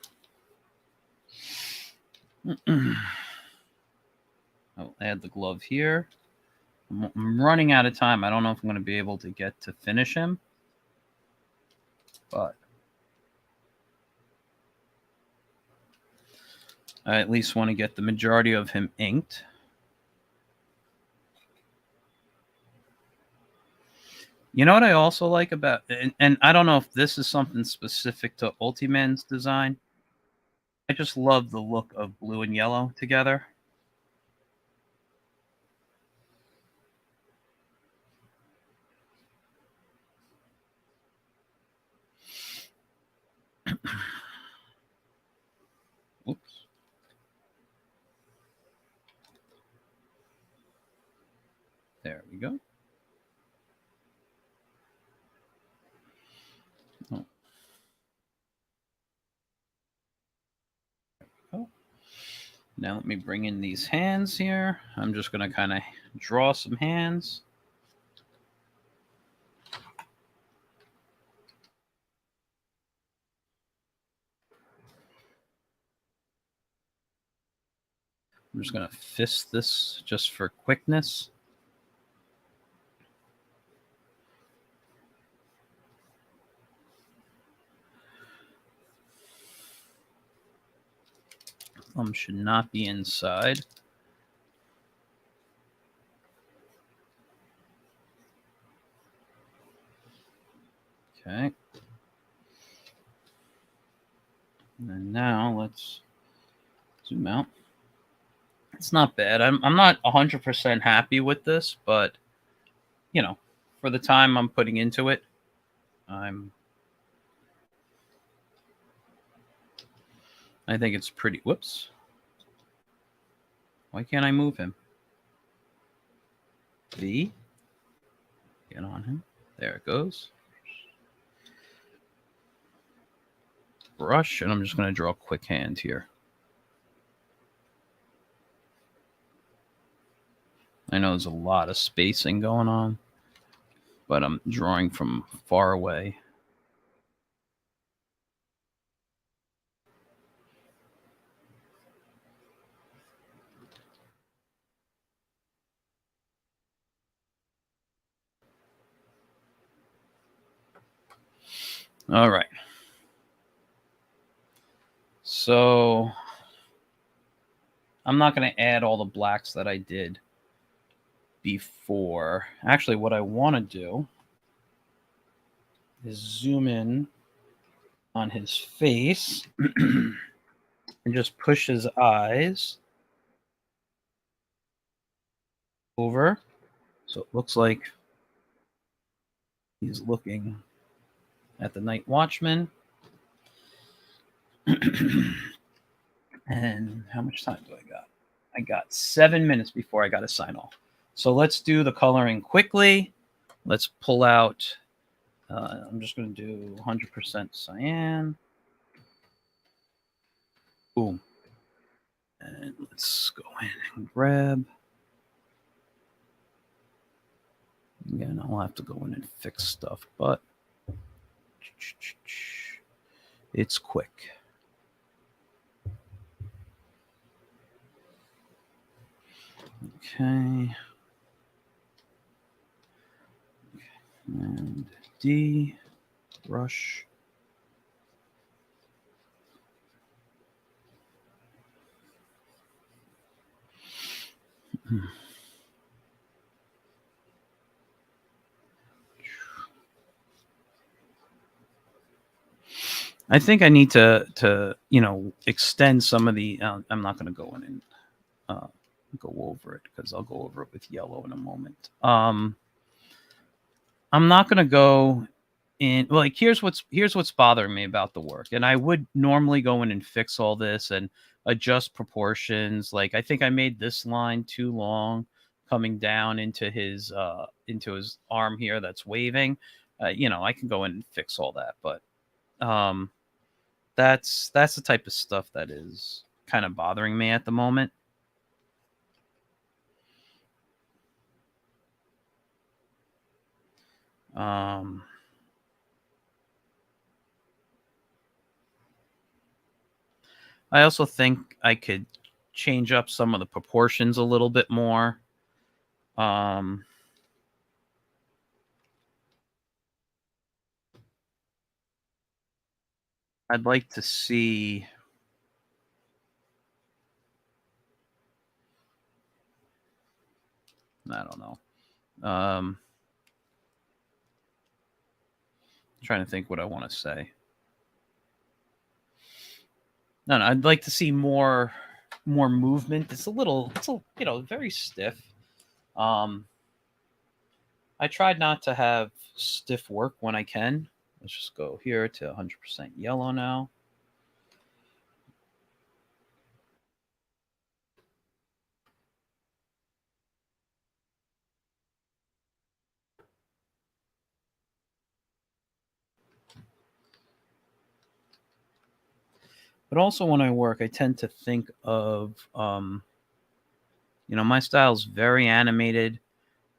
I'll add the glove here. I'm running out of time. I don't know if I'm going to be able to get to finish him, but I at least want to get the majority of him inked. You know what I also like about, and I don't know if this is something specific to Ultiman's design. I just love the look of blue and yellow together. Oops. There we go. Now let me bring in these hands here. I'm just going to kind of draw some hands. I'm just going to fist this just for quickness. Thumb should not be inside. Okay. And now let's zoom out. It's not bad. I'm not 100% happy with this, but you know, for the time I'm putting into it, I think it's pretty. Whoops. Why can't I move him? V. Get on him. There it goes. Brush, and I'm just going to draw a quick hand here. I know there's a lot of spacing going on, but I'm drawing from far away. All right. So I'm not going to add all the blacks that I did before. Actually, what I want to do is zoom in on his face and just push his eyes over. So it looks like he's looking at the Night Watchman. And how much time do I got? I got 7 minutes before I got to sign off. So let's do the coloring quickly. Let's pull out. I'm just going to do 100% cyan. Boom. And let's go in and grab. Again, I'll have to go in and fix stuff, but it's quick. Okay. And D, brush. I think I need to extend some of the. I'm not going to go in and go over it because I'll go over it with yellow in a moment. I'm not going to go in. Like here's what's bothering me about the work, and I would normally go in and fix all this and adjust proportions. Like I think I made this line too long coming down into his arm here that's waving. I can go in and fix all that, but that's the type of stuff that is kind of bothering me at the moment. I also think I could change up some of the proportions a little bit more. I'd like to see. I don't know. Trying to think what I want to say. No, I'd like to see more movement. It's very stiff. I tried not to have stiff work when I can. Let's just go here to 100% yellow now. But also when I work, I tend to think of, my style's very animated.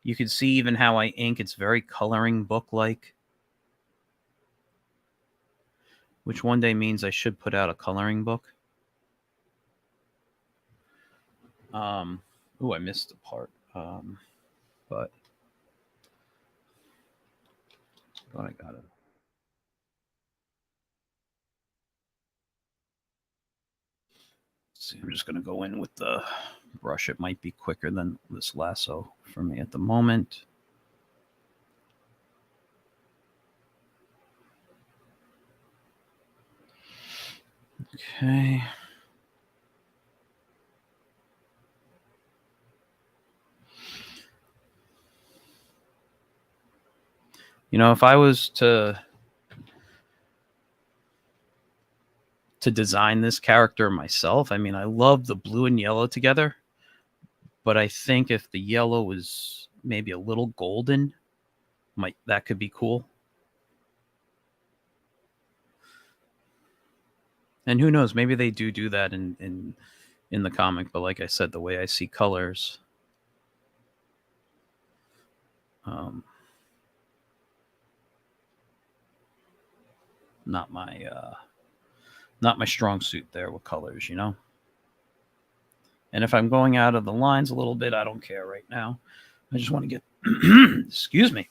You can see even how I ink. It's very coloring book-like, which one day means I should put out a coloring book. I missed a part. But I got it. See, I'm just going to go in with the brush. It might be quicker than this lasso for me at the moment. Okay. If I was to design this character myself, I mean, I love the blue and yellow together, but I think if the yellow was maybe a little golden, that could be cool. And who knows, maybe they do that in the comic, but like I said, the way I see colors, not my strong suit there with colors, And if I'm going out of the lines a little bit, I don't care right now. I just want to get excuse me.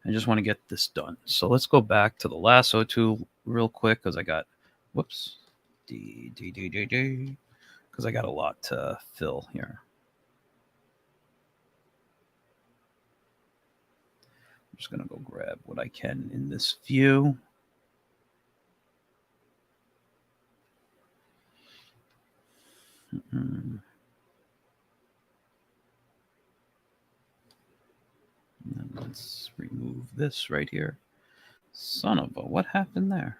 I just want to get this done. So let's go back to the lasso tool real quick because I got because I got a lot to fill here. I'm just gonna go grab what I can in this view. And then let's remove this right here. Son of a, what happened there?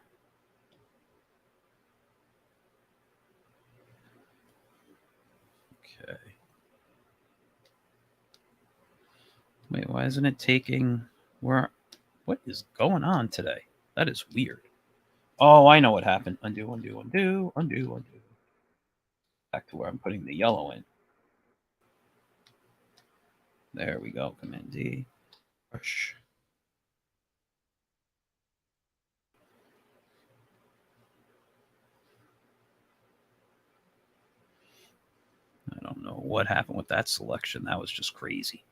Okay. Wait, why isn't it taking what is going on today? That is weird. Oh, I know what happened. Undo, undo, undo, undo, undo. Back to where I'm putting the yellow in. There we go. Command D. Brush. I don't know what happened with that selection. That was just crazy.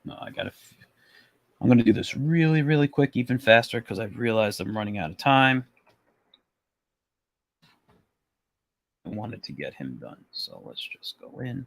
No, I'm going to do this really, really quick, even faster, because I've realized I'm running out of time. I wanted to get him done. So let's just go in.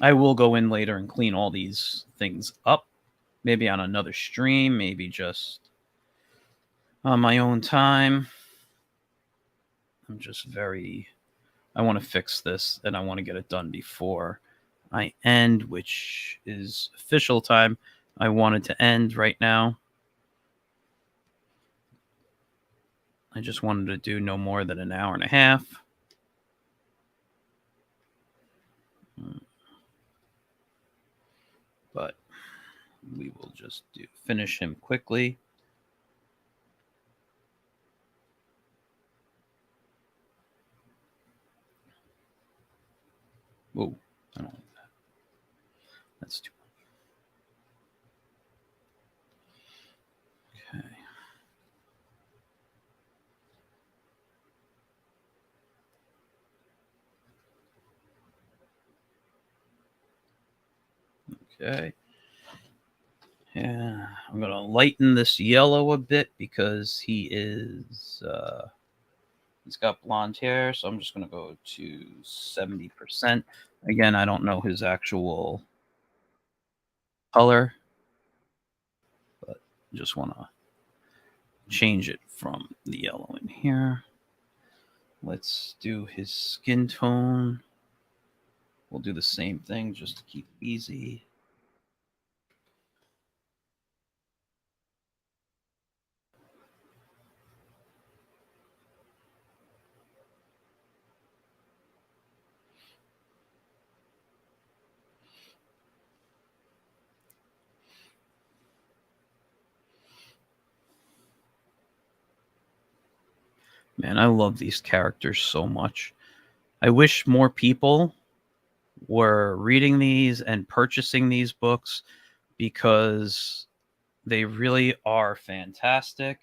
I will go in later and clean all these things up. Maybe on another stream, maybe just on my own time. I want to fix this and I want to get it done before I end, which is official time. I wanted to end right now. I just wanted to do no more than an hour and a half. But we will just finish him quickly. Whoa, I don't like that. That's too much. Okay. Yeah, I'm going to lighten this yellow a bit because he's got blonde hair, so I'm just going to go to 70%. Again, I don't know his actual color, but just want to change it from the yellow in here. Let's do his skin tone. We'll do the same thing just to keep it easy. Man, I love these characters so much. I wish more people were reading these and purchasing these books because they really are fantastic.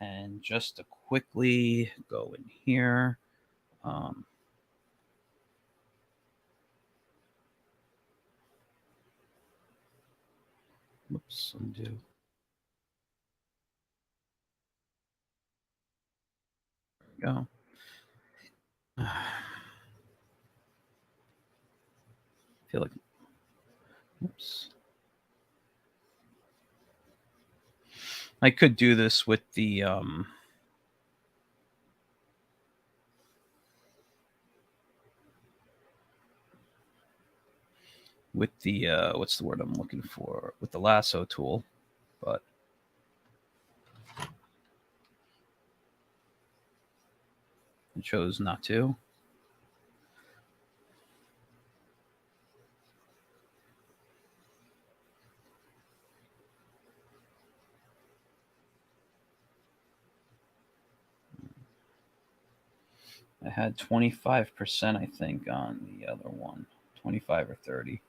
And just to quickly go in here, whoops, undo. There we go. I feel like, oops. I could do this with the what's the word I'm looking for, with the lasso tool, but I chose not to. I had 25%, I think, on the other one. 25 or 30.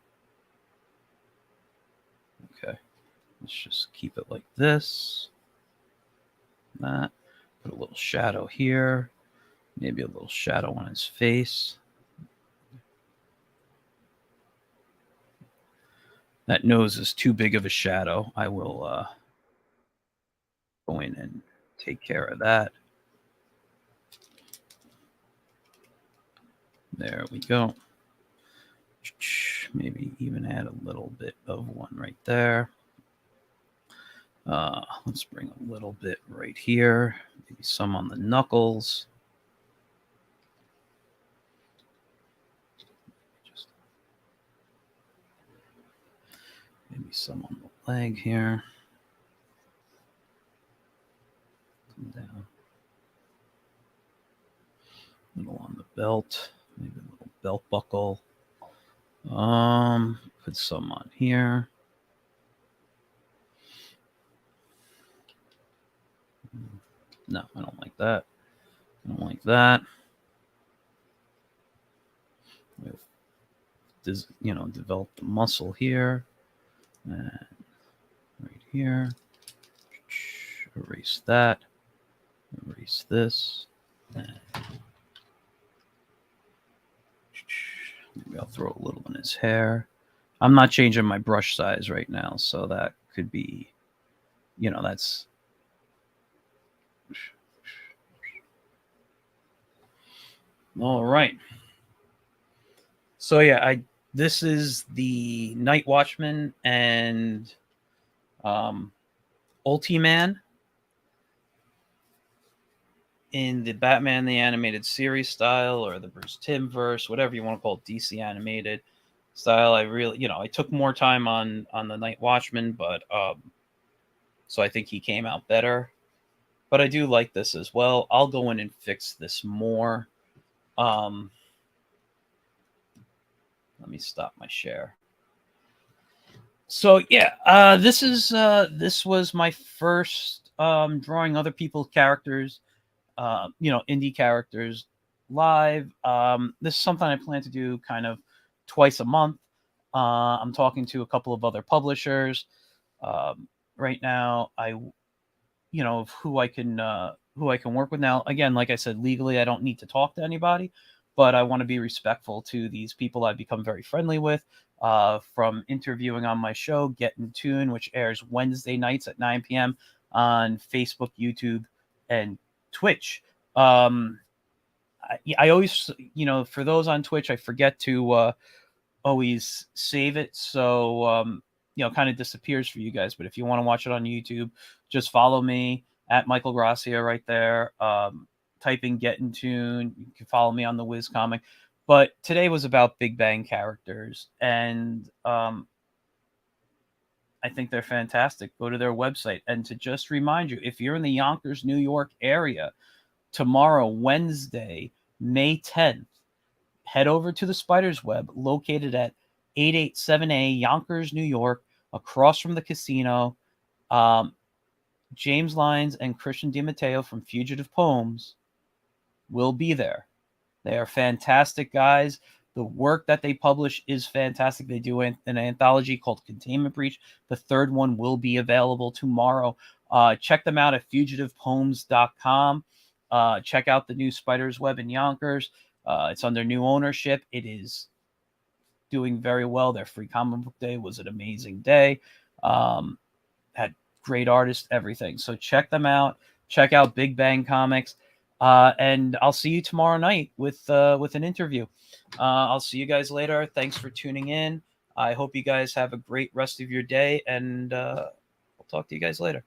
Okay. Let's just keep it like this. That. Put a little shadow here. Maybe a little shadow on his face. That nose is too big of a shadow. I will go in and take care of that. There we go. Maybe even add a little bit of one right there. Let's bring a little bit right here. Maybe some on the knuckles. Just maybe some on the leg here. Come down. A little on the belt. Maybe a little belt buckle. Put some on here. No, I don't like that. I don't like that. Develop the muscle here. And right here. Erase that. Erase this. And maybe I'll throw a little in his hair. I'm not changing my brush size right now, so that could be, that's. All right. So yeah, this is the Night Watchman and Ultiman in the Batman the Animated Series style, or the Bruce Timm verse, whatever you want to call it, DC animated style. I really, I took more time on the Night Watchman, but so I think he came out better. But I do like this as well. I'll go in and fix this more. Let me stop my share. So yeah, this was my first drawing other people's characters, indie characters live. This is something I plan to do kind of twice a month. I'm talking to a couple of other publishers right now. Of who I can work with now. Again, like I said, legally I don't need to talk to anybody, but I want to be respectful to these people I've become very friendly with. From interviewing on my show, Getting TOON, which airs Wednesday nights at 9 p.m. on Facebook, YouTube, and Twitch. I always, for those on Twitch, I forget to always save it. So, kind of disappears for you guys. But if you want to watch it on YouTube, just follow me at Michael Gracia right there. type in Get in Tune. You can follow me on the Wiz Comic. But today was about Big Bang characters, and I think they're fantastic. Go to their website. And to just remind you, if you're in the Yonkers, New York area, tomorrow, Wednesday, May 10th, head over to the Spider's Web, located at 887A Yonkers, New York, across from the casino. James Lyons and Christian DiMatteo from Fugitive Poems will be there. They are fantastic guys. The work that they publish is fantastic. They do an anthology called Containment Breach. The third one will be available tomorrow. Check them out at fugitivepoems.com. Check out the new Spider's Web in Yonkers. It's under new ownership. It is doing very well. Their free comic book day was an amazing day. Had great artists, everything. So check them out. Check out Big Bang Comics. And I'll see you tomorrow night with an interview. I'll see you guys later. Thanks for tuning in. I hope you guys have a great rest of your day, and I'll talk to you guys later.